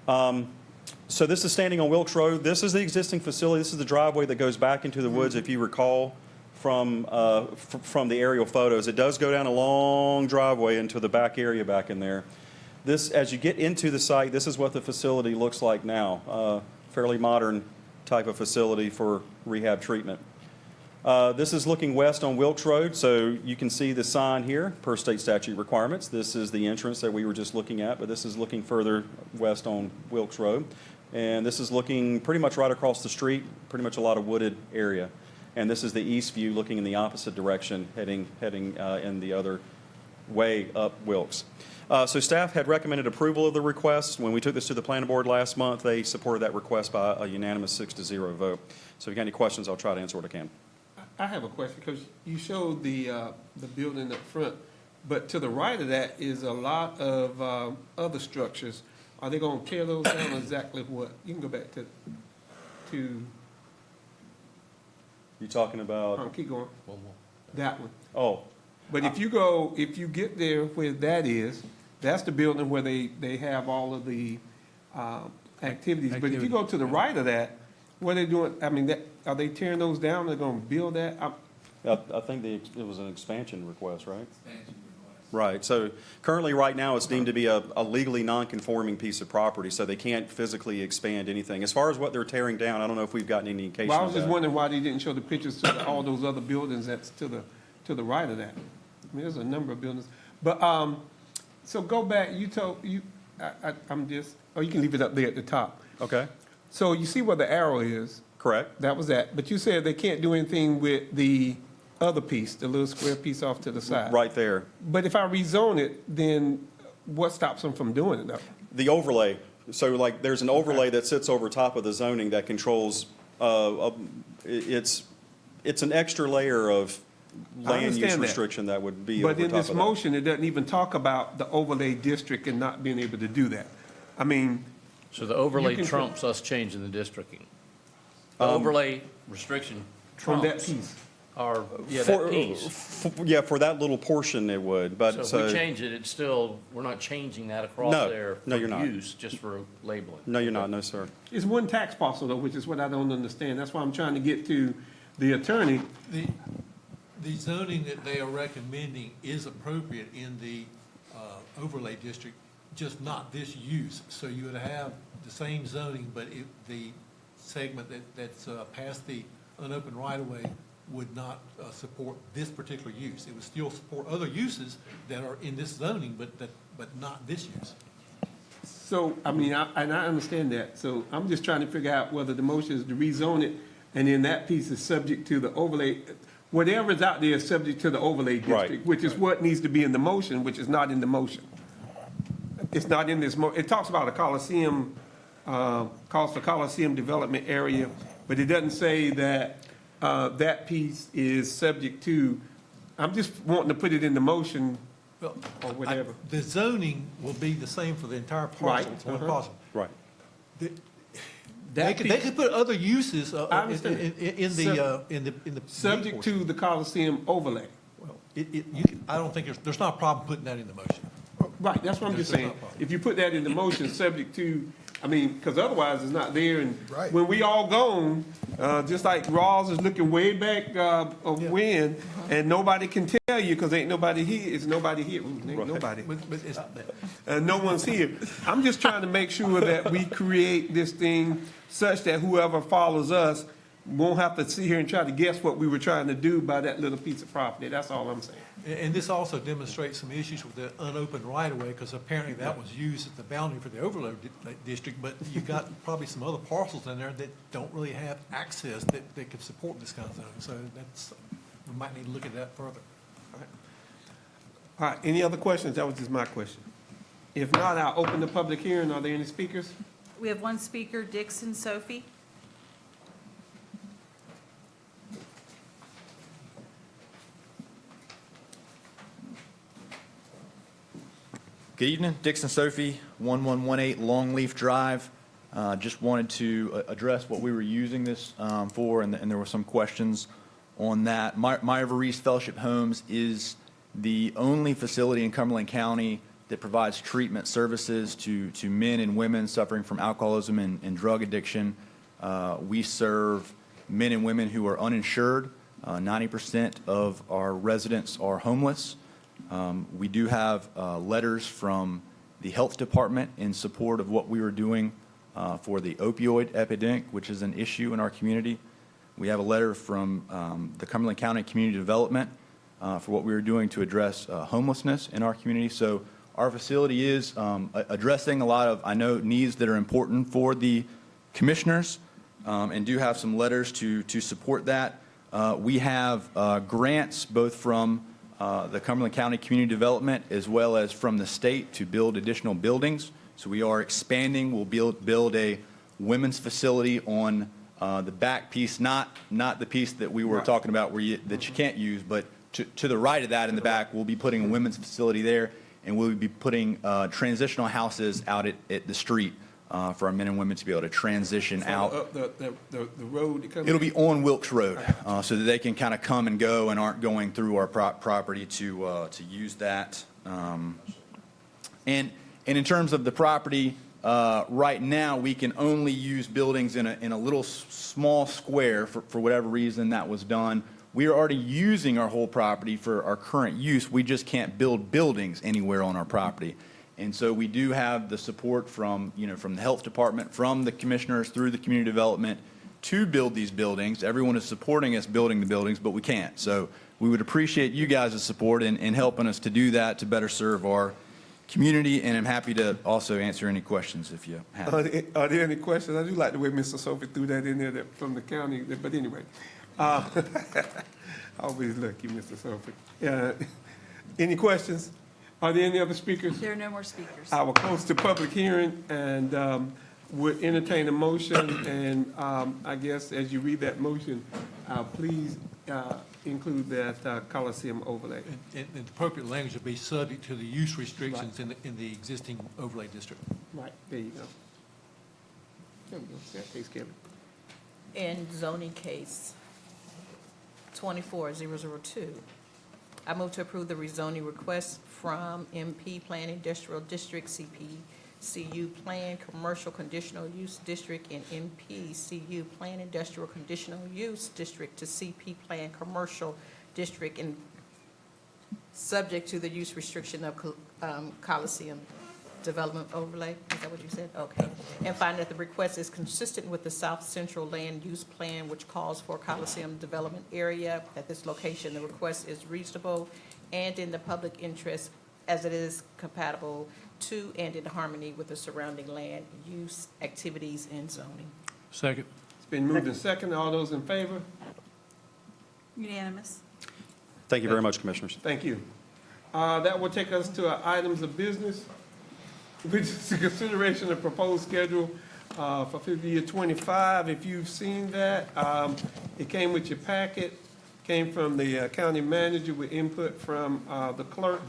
[SPEAKER 14] So this is standing on Wilkes Road. This is the existing facility. This is the driveway that goes back into the woods, if you recall from the aerial photos. It does go down a long driveway into the back area back in there. This, as you get into the site, this is what the facility looks like now. Fairly modern type of facility for rehab treatment. This is looking west on Wilkes Road, so you can see the sign here, per state statute requirements. This is the entrance that we were just looking at, but this is looking further west on Wilkes Road. And this is looking pretty much right across the street, pretty much a lot of wooded area. And this is the east view looking in the opposite direction, heading in the other way up Wilkes. So staff had recommended approval of the request. When we took this to the planning board last month, they supported that request by a unanimous 6-0 vote. So if you got any questions, I'll try to answer what I can.
[SPEAKER 1] I have a question, because you showed the building up front, but to the right of that is a lot of other structures. Are they going to tear those down, or exactly what? You can go back to
[SPEAKER 14] You talking about?
[SPEAKER 1] keep going. That one.
[SPEAKER 14] Oh,
[SPEAKER 1] But if you get there where that is, that's the building where they have all of the activities. But if you go to the right of that, what are they doing? I mean, are they tearing those down? They're going to build that?
[SPEAKER 14] I think it was an expansion request, right? Right. So currently, right now, it's deemed to be a legally non-conforming piece of property, so they can't physically expand anything. As far as what they're tearing down, I don't know if we've gotten any indication
[SPEAKER 1] Well, I
[SPEAKER 14] of
[SPEAKER 1] was just
[SPEAKER 14] that.
[SPEAKER 1] wondering why they didn't show the pictures to all those other buildings that's to the right of that. I mean, there's a number of buildings. But, so go back, you can leave it up there at the top.
[SPEAKER 14] Okay.
[SPEAKER 1] So you see where the arrow is?
[SPEAKER 14] Correct.
[SPEAKER 1] That was that. But you said they can't do anything with the other piece, the little square piece off to the side.
[SPEAKER 14] Right there.
[SPEAKER 1] But if I rezone it, then what stops them from doing it though?
[SPEAKER 14] The overlay. So like there's an overlay that sits over top of the zoning that controls, it's an extra layer of land use
[SPEAKER 1] understand that.
[SPEAKER 14] restriction that would be over
[SPEAKER 1] But
[SPEAKER 14] top
[SPEAKER 1] in this
[SPEAKER 14] of that.
[SPEAKER 1] motion, it doesn't even talk about the overlay district and not being able to do that. I mean,
[SPEAKER 18] So the overlay
[SPEAKER 1] You can-
[SPEAKER 18] trumps us changing the districting. The overlay restriction
[SPEAKER 1] from that
[SPEAKER 18] trumps,
[SPEAKER 1] piece.
[SPEAKER 18] or, yeah, that piece.
[SPEAKER 14] Yeah, for that little portion it would, but
[SPEAKER 18] So if we change it, it's still, we're not changing that across
[SPEAKER 14] No,
[SPEAKER 18] there
[SPEAKER 14] no,
[SPEAKER 18] for
[SPEAKER 14] you're not.
[SPEAKER 18] use, just for labeling.
[SPEAKER 14] No, you're not, no, sir.
[SPEAKER 1] It's one tax parcel though, which is what I don't understand. That's why I'm trying to get to the attorney.
[SPEAKER 21] The zoning that they are recommending is appropriate in the overlay district, just not this use. So you would have the same zoning, but the segment that's past the unopened right-of-way would not support this particular use. It would still support other uses that are in this zoning, but not this use.
[SPEAKER 1] So, I mean, I understand that. So I'm just trying to figure out whether the motion is to rezone it, and then that piece is subject to the overlay. whatever's out there is subject to the overlay district,
[SPEAKER 14] Right.
[SPEAKER 1] which is what needs to be in the motion, which is not in the motion. It's not in this it talks about a Coliseum, calls for Coliseum development area, but it doesn't say that, that piece is subject to, I'm just wanting to put it in the motion
[SPEAKER 21] Well,
[SPEAKER 1] or whatever.
[SPEAKER 21] The zoning will be the same for the entire parcel.
[SPEAKER 1] Right,
[SPEAKER 21] It's one
[SPEAKER 1] uh-huh.
[SPEAKER 21] parcel.
[SPEAKER 14] Right.
[SPEAKER 21] They
[SPEAKER 1] That
[SPEAKER 21] could,
[SPEAKER 1] piece-
[SPEAKER 21] put other uses
[SPEAKER 1] I
[SPEAKER 21] in
[SPEAKER 1] understand.
[SPEAKER 21] the.
[SPEAKER 1] Subject to the Coliseum overlay.
[SPEAKER 21] Well, I don't think there's not a problem putting that in the motion.
[SPEAKER 1] Right, that's what I'm just
[SPEAKER 21] There's
[SPEAKER 1] saying.
[SPEAKER 21] no problem.
[SPEAKER 1] If you put that in the motion, subject to, I mean, because otherwise it's not there, and
[SPEAKER 7] Right.
[SPEAKER 1] when we all gone, just like Rawls is looking way back, of when, and nobody can tell you, because ain't nobody here, it's nobody here, ain't nobody.
[SPEAKER 21] But it's,
[SPEAKER 1] No one's here. I'm just trying to make sure that we create this thing such that whoever follows us won't have to sit here and try to guess what we were trying to do by that little piece of property. That's all I'm saying.
[SPEAKER 21] and this also demonstrates some issues with the unopened right-of-way, because apparently that was used as the boundary for the overlay district, but you got probably some other parcels in there that don't really have access that could support this kind of thing. So that's, we might need to look at that further.
[SPEAKER 1] All right, any other questions? That was just my question. If not, I'll open the public hearing. Are there any speakers?
[SPEAKER 11] We have one speaker, Dixon Sophie.
[SPEAKER 8] Good evening, Dixon Sophie, 1118 Longleaf Drive. Just wanted to address what we were using this for, and there were some questions on that. Myra Reese Fellowship Homes is the only facility in Cumberland County that provides treatment services to men and women suffering from alcoholism and drug addiction. We serve men and women who are uninsured. 90% of our residents are homeless. We do have letters from the health department in support of what we were doing for the opioid epidemic, which is an issue in our community. We have a letter from the Cumberland County Community Development for what we were doing to address homelessness in our community. So our facility is addressing a lot of, I know, needs that are important for the commissioners, and do have some letters to support that. We have grants both from the Cumberland County Community Development as well as from the state to build additional buildings. So we are expanding. We'll build a women's facility on the back piece, not the piece that we were talking about that you can't use, but to the right of that in the back, we'll be putting a women's facility there, and we'll be putting transitional houses out at the street for our men and women to be able to transition out.
[SPEAKER 1] Up the road that comes.
[SPEAKER 8] It'll be on Wilkes Road, so that they can kind of come and go and aren't going through our property to use that. And in terms of the property, right now, we can only use buildings in a little small square for whatever reason that was done. We are already using our whole property for our current use. We just can't build buildings anywhere on our property. And so we do have the support from the health department, from the commissioners through the community development to build these buildings. Everyone is supporting us building the buildings, but we can't. So we would appreciate you guys' support in helping us to do that, to better serve our community, and I'm happy to also answer any questions if you have.
[SPEAKER 1] Are there any questions? I do like the way Mr. Sophie threw that in there from the county, but anyway. Always lucky, Mr. Sophie. Any questions? Are there any other speakers?
[SPEAKER 11] There are no more speakers.
[SPEAKER 1] I will close the public hearing and would entertain a motion. And I guess as you read that motion, please include that Coliseum overlay.
[SPEAKER 21] And the appropriate language would be subject to the use restrictions in the existing overlay district.
[SPEAKER 1] Right, there you go. There we go. That takes care of it.
[SPEAKER 2] In zoning case 24002, I move to approve the rezoning request from MP Plan Industrial District, CPCU Plan Commercial Conditional Use District, and MPCU Plan Industrial Conditional Use District to CP Plan Commercial District, and subject to the use restriction of Coliseum Development Overlay. Is that what you said? Okay. And find that the request is consistent with the South Central Land Use Plan, which calls for Coliseum Development Area. At this location, the request is reasonable and in the public interest, as it is compatible to and in harmony with the surrounding land use, activities, and zoning.
[SPEAKER 4] Second.
[SPEAKER 1] It's been moved and second. All those in favor?
[SPEAKER 11] Unanimous.
[SPEAKER 14] Thank you very much, Commissioners.
[SPEAKER 1] Thank you. That will take us to our items of business, which is the consideration of proposed schedule for fiscal year '25. If you've seen that, it came with your packet, came from the county manager with input from the clerk.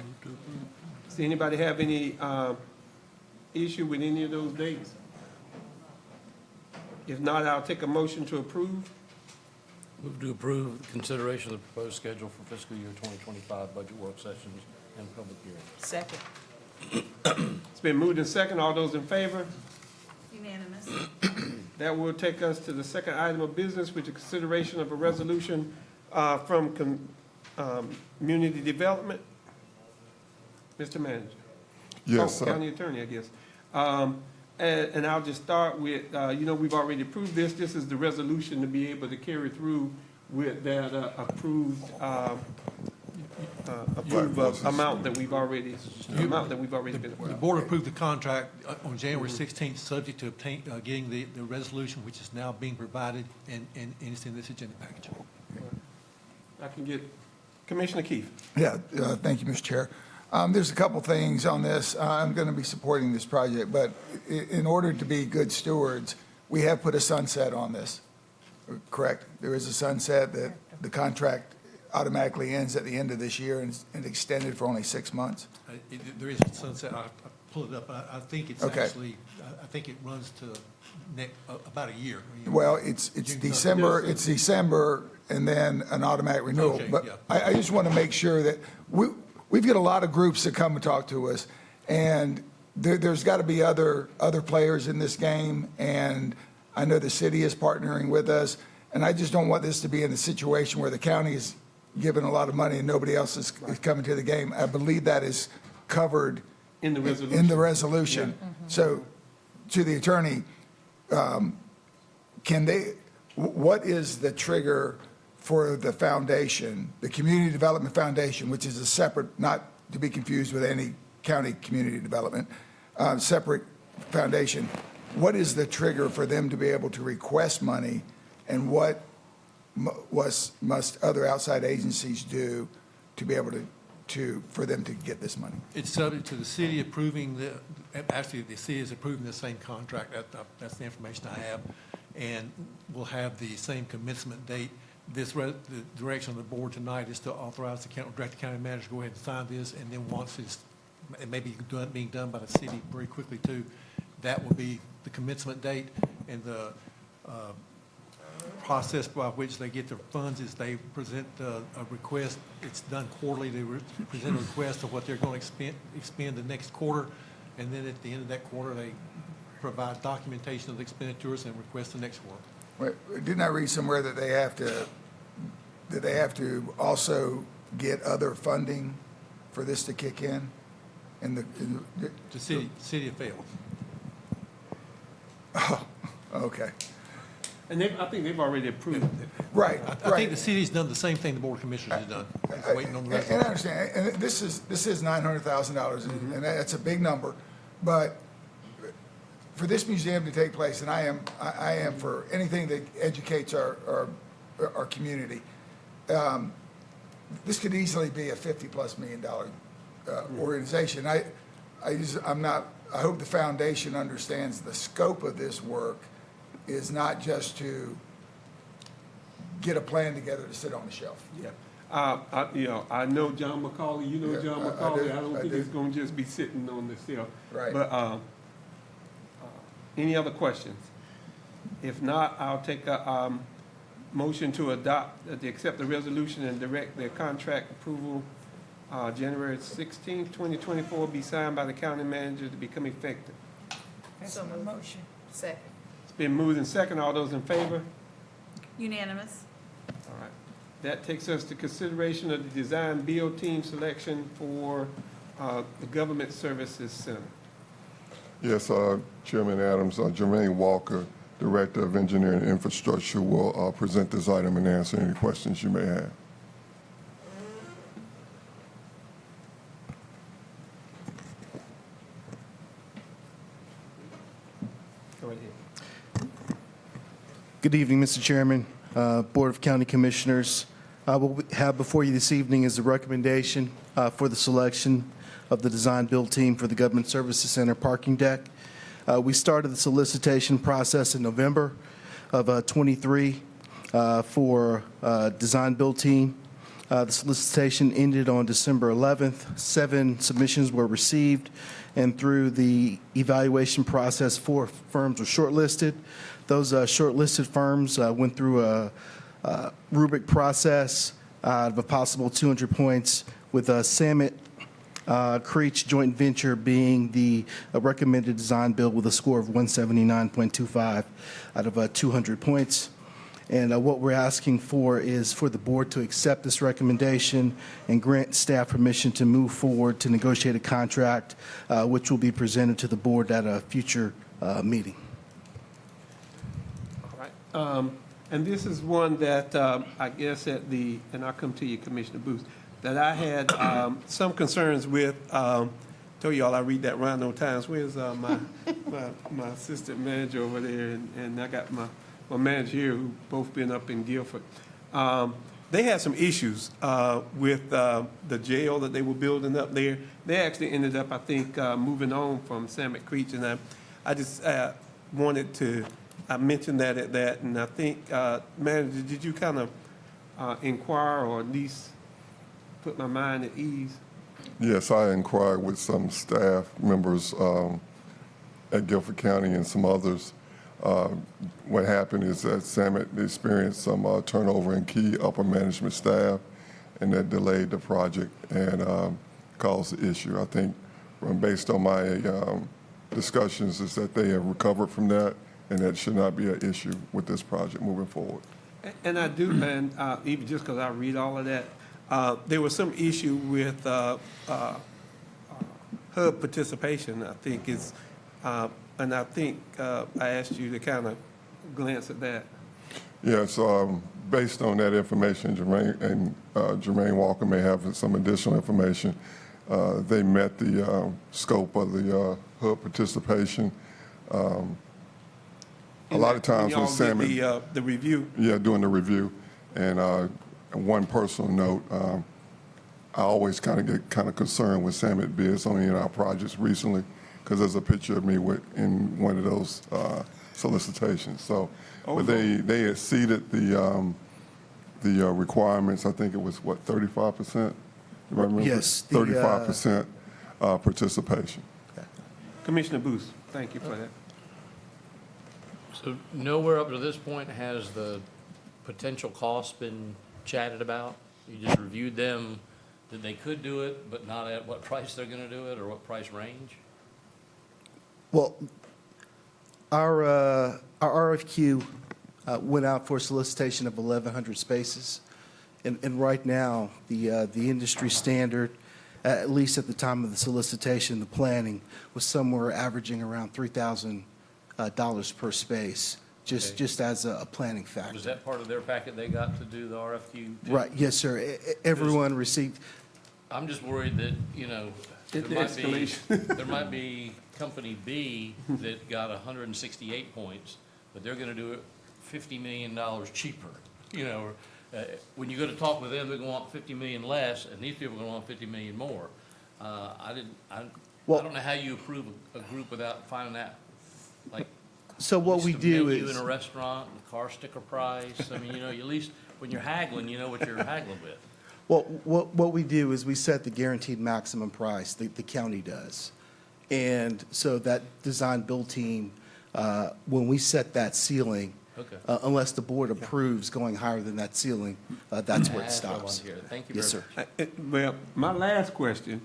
[SPEAKER 1] Does anybody have any issue with any of those dates? If not, I'll take a motion to approve.
[SPEAKER 18] Move to approve the consideration of the proposed schedule for fiscal year 2025 budget work sessions and public hearings.
[SPEAKER 2] Second.
[SPEAKER 1] It's been moved and second. All those in favor?
[SPEAKER 11] Unanimous.
[SPEAKER 1] That will take us to the second item of business, which is consideration of a resolution from Community Development. Mr. Manager.
[SPEAKER 10] Yes, sir.
[SPEAKER 1] County Attorney, I guess. And I'll just start with, we've already approved this. This is the resolution to be able to carry through with that approved amount that we've already been
[SPEAKER 21] The
[SPEAKER 1] approved.
[SPEAKER 21] board approved the contract on January 16th, subject to getting the resolution, which is now being provided, and it's in this agenda package.
[SPEAKER 1] I can get Commissioner Keefe.
[SPEAKER 7] Yeah, thank you, Mr. Chair. There's a couple things on this. I'm going to be supporting this project, but in order to be good stewards, we have put a sunset on this, correct? There is a sunset that the contract automatically ends at the end of this year and extended for only 6 months.
[SPEAKER 21] There is a sunset, I pulled it up, I think it's
[SPEAKER 7] Okay.
[SPEAKER 21] actually, I think it runs to about a year.
[SPEAKER 7] Well, it's December, and then an automatic renewal.
[SPEAKER 21] Okay,
[SPEAKER 7] But
[SPEAKER 21] yeah.
[SPEAKER 7] I just want to make sure that we've got a lot of groups that come and talk to us, and there's got to be other players in this game, and I know the city is partnering with us, and I just don't want this to be in a situation where the county is giving a lot of money and nobody else is coming to the game. I believe that is covered
[SPEAKER 1] In the resolution.
[SPEAKER 7] in the resolution. So, to the attorney, what is the trigger for the foundation, the Community Development Foundation, which is a separate, not to be confused with any county community development, separate foundation? What is the trigger for them to be able to request money, and what must other outside agencies do to be able for them to get this money?
[SPEAKER 21] It's subject to the city approving actually, the city is approving the same contract, that's the information I have, and we'll have the same commencement date. The direction of the board tonight is to authorize direct the county manager to go ahead and sign this, and then once it may be being done by the city very quickly too, that will be the commencement date, and the process by which they get their funds is they present a request. It's done quarterly. They present a request of what they're going to expend the next quarter, and then at the end of that quarter, they provide documentation of the expenditures and request the next one.
[SPEAKER 7] Wait, didn't I read somewhere that they have to also get other funding for this to kick in?
[SPEAKER 21] The city have failed.
[SPEAKER 7] Oh, okay.
[SPEAKER 1] And I think they've already approved it.
[SPEAKER 7] Right,
[SPEAKER 21] I think the city's done the same thing the Board of Commissioners has done. It's waiting on the rest.
[SPEAKER 7] And I understand, and this is $900,000, and that's a big number, but for this museum to take place, and I am for anything that educates our community, this could easily be a $50+ million organization. I hope the foundation understands the scope of this work is not just to get a plan together to sit on the shelf.
[SPEAKER 1] Yeah. I know John McCauley, you know
[SPEAKER 7] Yeah,
[SPEAKER 1] John
[SPEAKER 7] I
[SPEAKER 1] McCauley.
[SPEAKER 7] do,
[SPEAKER 1] I don't
[SPEAKER 7] I
[SPEAKER 1] think
[SPEAKER 7] do.
[SPEAKER 1] it's gonna just be sitting on the shelf.
[SPEAKER 7] Right.
[SPEAKER 1] But, any other questions? If not, I'll take a, motion to to accept the resolution and direct the contract approval, January 16th, 2024, be signed by the county manager to become effective.
[SPEAKER 5] That's my motion.
[SPEAKER 2] Second.
[SPEAKER 1] It's been moved and second. All those in favor?
[SPEAKER 11] Unanimous.
[SPEAKER 1] All right. That takes us to consideration of the design build team selection for the Government Services Center.
[SPEAKER 10] Yes, Chairman Adams, Jermaine Walker, Director of Engineering and Infrastructure, will present this item and answer any questions you may have.
[SPEAKER 1] Go right ahead.
[SPEAKER 6] Good evening, Mr. Chairman, Board of County Commissioners. What we have before you this evening is a recommendation for the selection of the design-build team for the Government Services Center parking deck. We started the solicitation process in November of '23 for design-build team. The solicitation ended on December 11th. 7 submissions were received, and through the evaluation process, 4 firms were shortlisted. Those shortlisted firms went through a rubric process out of a possible 200 points, with Samet Creech joint venture being the recommended design build with a score of 179.25 out of 200 points. And what we're asking for is for the board to accept this recommendation and grant staff permission to move forward to negotiate a contract, which will be presented to the board at a future meeting.
[SPEAKER 1] All right. And this is one that I guess and I'll come to you, Commissioner Booth, that I had some concerns with. Told y'all I read that around no times. Where's my assistant manager over there? And I got my manager here, who both been up in Guilford. They had some issues with the jail that they were building up there. They actually ended up, I think, moving on from Samet Creech, and I just wanted to mention that at that, and I think, manager, did you kind of inquire or at least put my mind at ease?
[SPEAKER 10] Yes, I inquired with some staff members at Guilford County and some others. What happened is that Samet experienced some turnover in key upper management staff, and that delayed the project and caused the issue. I think, based on my discussions, is that they have recovered from that, and that should not be an issue with this project moving forward.
[SPEAKER 1] And I do, and even just because I read all of that, there was some issue with hub participation, I think is, and I think I asked you to kind of glance at that.
[SPEAKER 10] Yes, based on that information, Jermaine Walker may have some additional information. They met the scope of the hub participation. A lot of times with Samet,
[SPEAKER 1] the review.
[SPEAKER 10] Yeah, doing the review. And one personal note, I always kind of get concerned when Samet bids on any of our projects recently, because there's a picture of me in one of those solicitations. So, but they exceeded the requirements. I think it was 35%.
[SPEAKER 6] Yes,
[SPEAKER 10] 35% participation.
[SPEAKER 1] Commissioner Booth, thank you for that.
[SPEAKER 18] So nowhere up to this point has the potential cost been chatted about? You just reviewed them, that they could do it, but not at what price they're going to do it, or what price range?
[SPEAKER 6] Well, our RFQ went out for solicitation of 1,100 spaces. And right now, the industry standard, at least at the time of the solicitation, the planning, was somewhere averaging around $3,000 per space, just as a planning factor.
[SPEAKER 18] Was that part of their packet they got to do the RFQ too?
[SPEAKER 6] Right, yes, sir. Everyone received.
[SPEAKER 18] I'm just worried that, there might be company B that got 168 points, but they're going to do it $50 million cheaper. When you go to talk with them, they're going to want 50 million less, and these people are going to want 50 million more. I don't know how you approve a group without finding out, like,
[SPEAKER 6] So what we do
[SPEAKER 18] menu
[SPEAKER 6] is,
[SPEAKER 18] in a restaurant, the car sticker price. I mean, at least when you're haggling, you know what you're haggling with.
[SPEAKER 6] well, what we do is we set the guaranteed maximum price, the county does. And so that design build team, when we set that ceiling,
[SPEAKER 18] Okay.
[SPEAKER 6] Unless the board approves going higher than that ceiling, that's where it
[SPEAKER 18] That's what I
[SPEAKER 6] stops.
[SPEAKER 18] want to hear. Thank you
[SPEAKER 6] Yes,
[SPEAKER 18] very
[SPEAKER 6] sir.
[SPEAKER 18] much.
[SPEAKER 1] Well, my last question,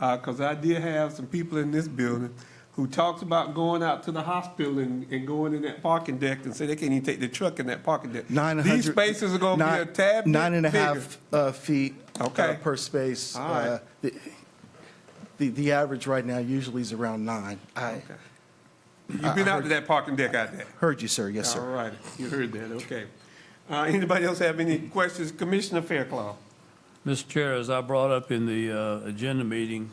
[SPEAKER 1] because I did have some people in this building who talks about going out to the hospital and going in that parking deck and say they can't even take the truck in that parking deck.
[SPEAKER 6] 900
[SPEAKER 1] These spaces are going to be a tad bit
[SPEAKER 6] 9.5 feet
[SPEAKER 1] Okay.
[SPEAKER 6] per space.
[SPEAKER 1] All right.
[SPEAKER 6] The average right now usually is around 9.
[SPEAKER 1] You've been out to that parking deck out there?
[SPEAKER 6] Heard you, sir. Yes, sir.
[SPEAKER 1] All right, you heard that, okay. Anybody else have any questions? Commissioner Fairclough?
[SPEAKER 4] Mr. Chair, as I brought up in the agenda meeting,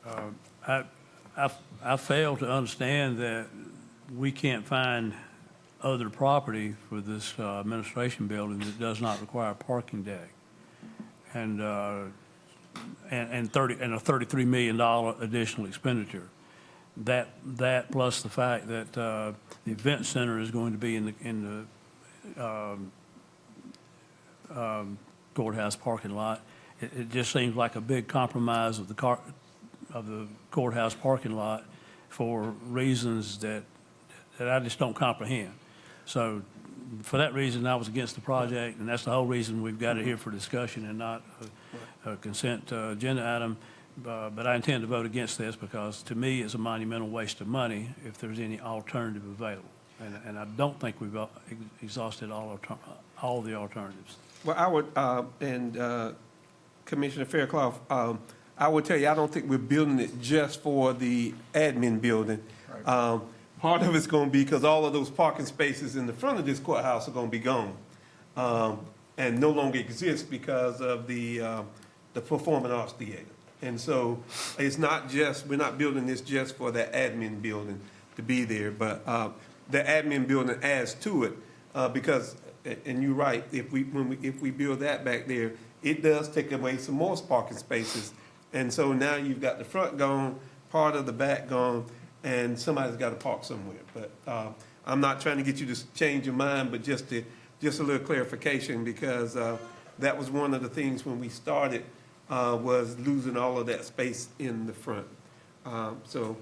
[SPEAKER 4] I fail to understand that we can't find other property for this administration building that does not require a parking deck. And a $33 million additional expenditure. That plus the fact that the event center is going to be in the courthouse parking lot. It just seems like a big compromise of the courthouse parking lot for reasons that I just don't comprehend. So for that reason, I was against the project, and that's the whole reason we've got it here for discussion and not a consent agenda item. But I intend to vote against this because, to me, it's a monumental waste of money if there's any alternative available. And I don't think we've exhausted all the alternatives.
[SPEAKER 1] Well, I would, Commissioner Fairclough, I would tell you, I don't think we're building it just for the admin building. Part of it's going to be because all of those parking spaces in the front of this courthouse are going to be gone and no longer exist because of the Performing Arts Theater. And so it's not just, we're not building this just for the admin building to be there, but the admin building adds to it because, and you're right, if we build that back there, it does take away some more parking spaces. And so now you've got the front gone, part of the back gone, and somebody's got to park somewhere. But I'm not trying to get you to change your mind, but just a little clarification because that was one of the things when we started was losing all of that space in the front. So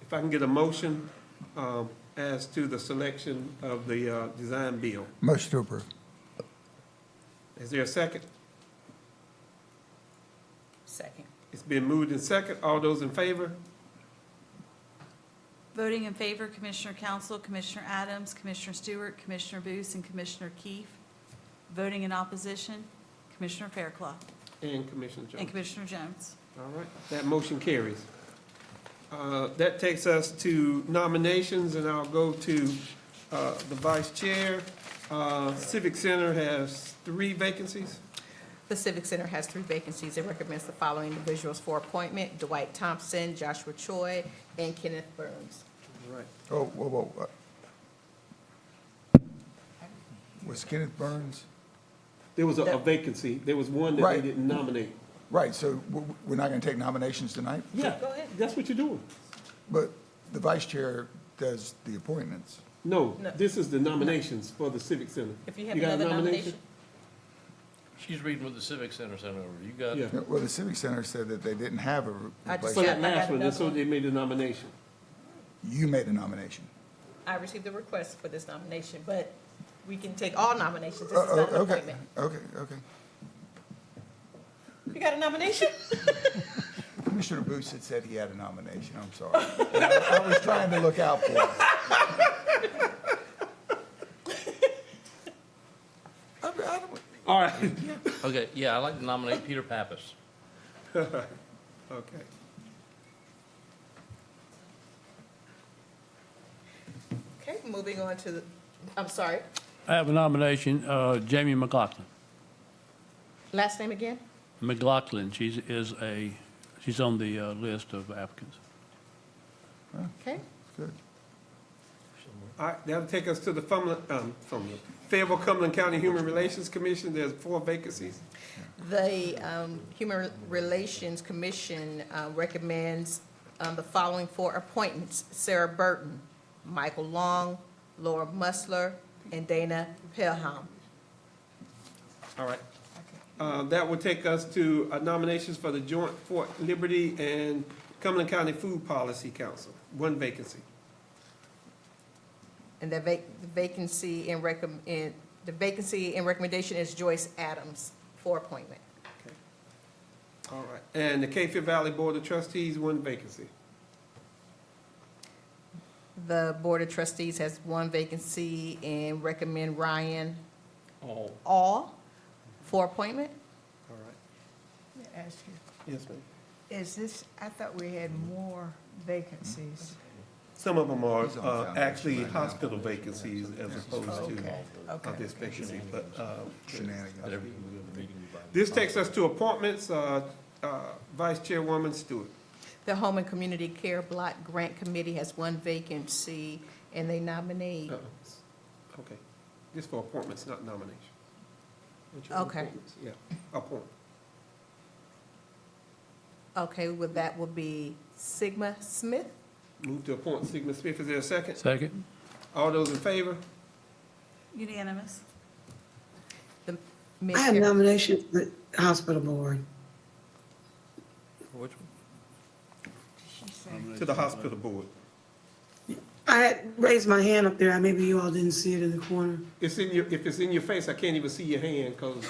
[SPEAKER 1] if I can get a motion as to the selection of the design bill.
[SPEAKER 7] Motion to approve.
[SPEAKER 1] Is there a second?
[SPEAKER 2] Second.
[SPEAKER 1] It's been moved in second. All those in favor?
[SPEAKER 11] Voting in favor, Commissioner Council, Commissioner Adams, Commissioner Stewart, Commissioner Booth, and Commissioner Keefe. Voting in opposition, Commissioner Fairclough
[SPEAKER 1] And Commissioner Jones.
[SPEAKER 11] and Commissioner Jones.
[SPEAKER 1] All right, that motion carries. That takes us to nominations, and I'll go to the vice chair. Civic Center has 3 vacancies.
[SPEAKER 2] The Civic Center has 3 vacancies. It recommends the following individuals for appointment: Dwight Thompson, Joshua Choi, and Kenneth Burns.
[SPEAKER 1] All right.
[SPEAKER 7] Oh, whoa. Was Kenneth Burns?
[SPEAKER 1] There was a vacancy. There was one that they
[SPEAKER 7] Right.
[SPEAKER 1] didn't nominate.
[SPEAKER 7] Right, so we're not going to take nominations tonight?
[SPEAKER 1] Yeah,
[SPEAKER 2] Go ahead.
[SPEAKER 1] that's what you're doing.
[SPEAKER 7] But the vice chair does the appointments.
[SPEAKER 1] No,
[SPEAKER 2] No.
[SPEAKER 1] this is the nominations for the Civic Center.
[SPEAKER 2] If you have
[SPEAKER 1] got a
[SPEAKER 2] another nomination.
[SPEAKER 18] She's reading what the Civic Center sent over. You got
[SPEAKER 1] Yeah.
[SPEAKER 18] it?
[SPEAKER 7] Well, the Civic Center said that they didn't have a
[SPEAKER 2] I just
[SPEAKER 1] For
[SPEAKER 7] replacement.
[SPEAKER 1] that
[SPEAKER 2] I got
[SPEAKER 1] last one, that's
[SPEAKER 2] another
[SPEAKER 1] so they made the nomination.
[SPEAKER 7] You made a nomination.
[SPEAKER 2] I received a request for this nomination, but we can take all nominations. This is not an
[SPEAKER 7] Okay,
[SPEAKER 2] appointment.
[SPEAKER 7] okay.
[SPEAKER 2] You got a nomination?
[SPEAKER 7] Commissioner Booth had said he had a nomination, I'm sorry. I was trying to look out for him.
[SPEAKER 1] All right.
[SPEAKER 18] Okay, yeah, I'd like to nominate Peter Pappas.
[SPEAKER 1] Okay.
[SPEAKER 2] Okay, moving on to the, I'm sorry,
[SPEAKER 4] I have a nomination, Jamie McLaughlin.
[SPEAKER 2] last name again?
[SPEAKER 4] McLaughlin, she's on the list of applicants.
[SPEAKER 2] Okay.
[SPEAKER 7] Good.
[SPEAKER 1] All right, that'll take us to the Fayetteville Cumberland County Human Relations Commission. There's 4 vacancies.
[SPEAKER 2] The Human Relations Commission recommends the following 4 appointments: Sarah Burton, Michael Long, Laura Musler, and Dana Pelham.
[SPEAKER 1] All right. That will take us to nominations for the Joint Fort Liberty and Cumberland County Food Policy Council. 1 vacancy.
[SPEAKER 2] And the vacancy in recommendation is Joyce Adams for appointment.
[SPEAKER 1] All right. And the Cape Fear Valley Board of Trustees, 1 vacancy.
[SPEAKER 2] The Board of Trustees has 1 vacancy and recommend Ryan
[SPEAKER 18] Oh.
[SPEAKER 2] All for appointment.
[SPEAKER 1] All right.
[SPEAKER 5] Let me ask you,
[SPEAKER 1] Yes, ma'am.
[SPEAKER 5] is this, I thought we had more vacancies.
[SPEAKER 1] Some of them are
[SPEAKER 7] He's on foundation
[SPEAKER 1] actually
[SPEAKER 7] right now.
[SPEAKER 1] hospital vacancies as opposed
[SPEAKER 5] Okay,
[SPEAKER 1] to
[SPEAKER 5] okay.
[SPEAKER 1] this vacancy, but
[SPEAKER 7] Shenanigans.
[SPEAKER 1] this takes us to appointments. Vice Chairwoman Stewart.
[SPEAKER 2] The Home and Community Care Block Grant Committee has 1 vacancy, and they nominate
[SPEAKER 1] Okay. This for appointments, not nomination.
[SPEAKER 2] Okay.
[SPEAKER 1] Appointments, yeah, appoint.
[SPEAKER 2] Okay, well, that will be Sigma Smith.
[SPEAKER 1] Move to appoint Sigma Smith. Is there a second?
[SPEAKER 4] Second.
[SPEAKER 1] All those in favor?
[SPEAKER 11] Unanimous.
[SPEAKER 2] Ms.
[SPEAKER 12] I have
[SPEAKER 2] Carol-
[SPEAKER 12] nominations for the hospital board.
[SPEAKER 4] Which one?
[SPEAKER 1] To the hospital board.
[SPEAKER 12] I had raised my hand up there, maybe you all didn't see it in the corner.
[SPEAKER 1] It's in your, if it's in your face, I can't even see your hand, because,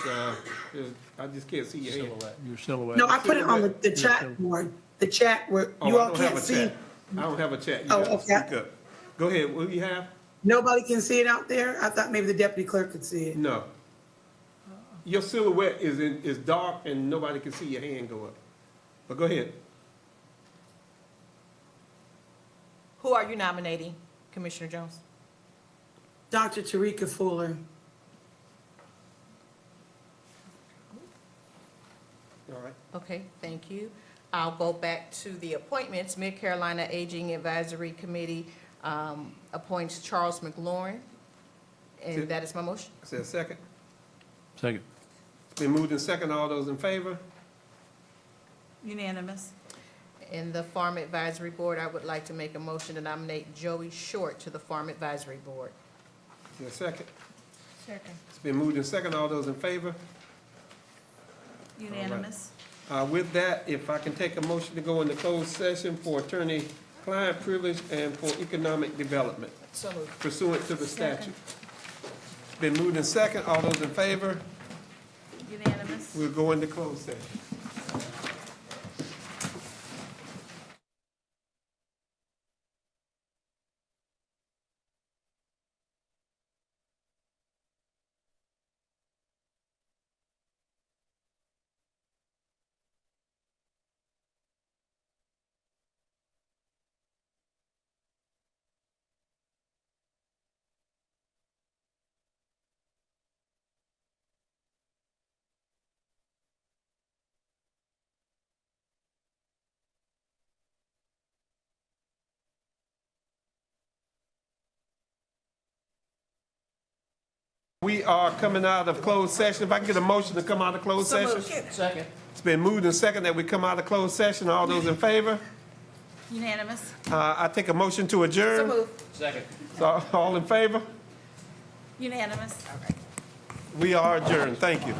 [SPEAKER 1] I just can't see your hand.
[SPEAKER 4] Your silhouette.
[SPEAKER 12] No, I put it on the chat board, the chat where
[SPEAKER 1] Oh,
[SPEAKER 12] you
[SPEAKER 1] I
[SPEAKER 12] all
[SPEAKER 1] don't have
[SPEAKER 12] can't
[SPEAKER 1] a
[SPEAKER 12] see.
[SPEAKER 1] chat. I don't have a chat. You
[SPEAKER 12] Oh,
[SPEAKER 1] gotta
[SPEAKER 12] okay.
[SPEAKER 1] speak up. Go ahead, what do you have?
[SPEAKER 12] Nobody can see it out there? I thought maybe the deputy clerk could see it.
[SPEAKER 1] No. Your silhouette is dark and nobody can see your hand go up. But go ahead.
[SPEAKER 2] Who are you nominating, Commissioner Jones?
[SPEAKER 12] Dr. Tarika Fuller.
[SPEAKER 1] All right.
[SPEAKER 2] Okay, thank you. I'll go back to the appointments. Mid Carolina Aging Advisory Committee appoints Charles McLaurin, and that is my motion.
[SPEAKER 1] Is there a second?
[SPEAKER 4] Second.
[SPEAKER 1] It's been moved in second. All those in favor?
[SPEAKER 11] Unanimous.
[SPEAKER 2] In the Farm Advisory Board, I would like to make a motion to nominate Joey Short to the Farm Advisory Board.
[SPEAKER 1] Is there a second?
[SPEAKER 2] Second.
[SPEAKER 1] It's been moved in second. All those in favor?
[SPEAKER 11] Unanimous.
[SPEAKER 1] With that, if I can take a motion to go into closed session for attorney-client privilege and for economic development
[SPEAKER 2] So moved.
[SPEAKER 1] pursuant to the statute. It's been moved in second. All those in favor?
[SPEAKER 11] Unanimous.
[SPEAKER 1] We'll go into closed session. We are coming out of closed session. If I can get a motion to come out of closed
[SPEAKER 2] So
[SPEAKER 1] session?
[SPEAKER 2] moved.
[SPEAKER 18] Second.
[SPEAKER 1] It's been moved and second that we come out of closed session. All those in favor?
[SPEAKER 11] Unanimous.
[SPEAKER 1] I take a motion to
[SPEAKER 2] So
[SPEAKER 1] adjourn.
[SPEAKER 2] moved.
[SPEAKER 18] Second.
[SPEAKER 1] So, all in favor?
[SPEAKER 11] Unanimous.
[SPEAKER 1] We are adjourned. Thank you.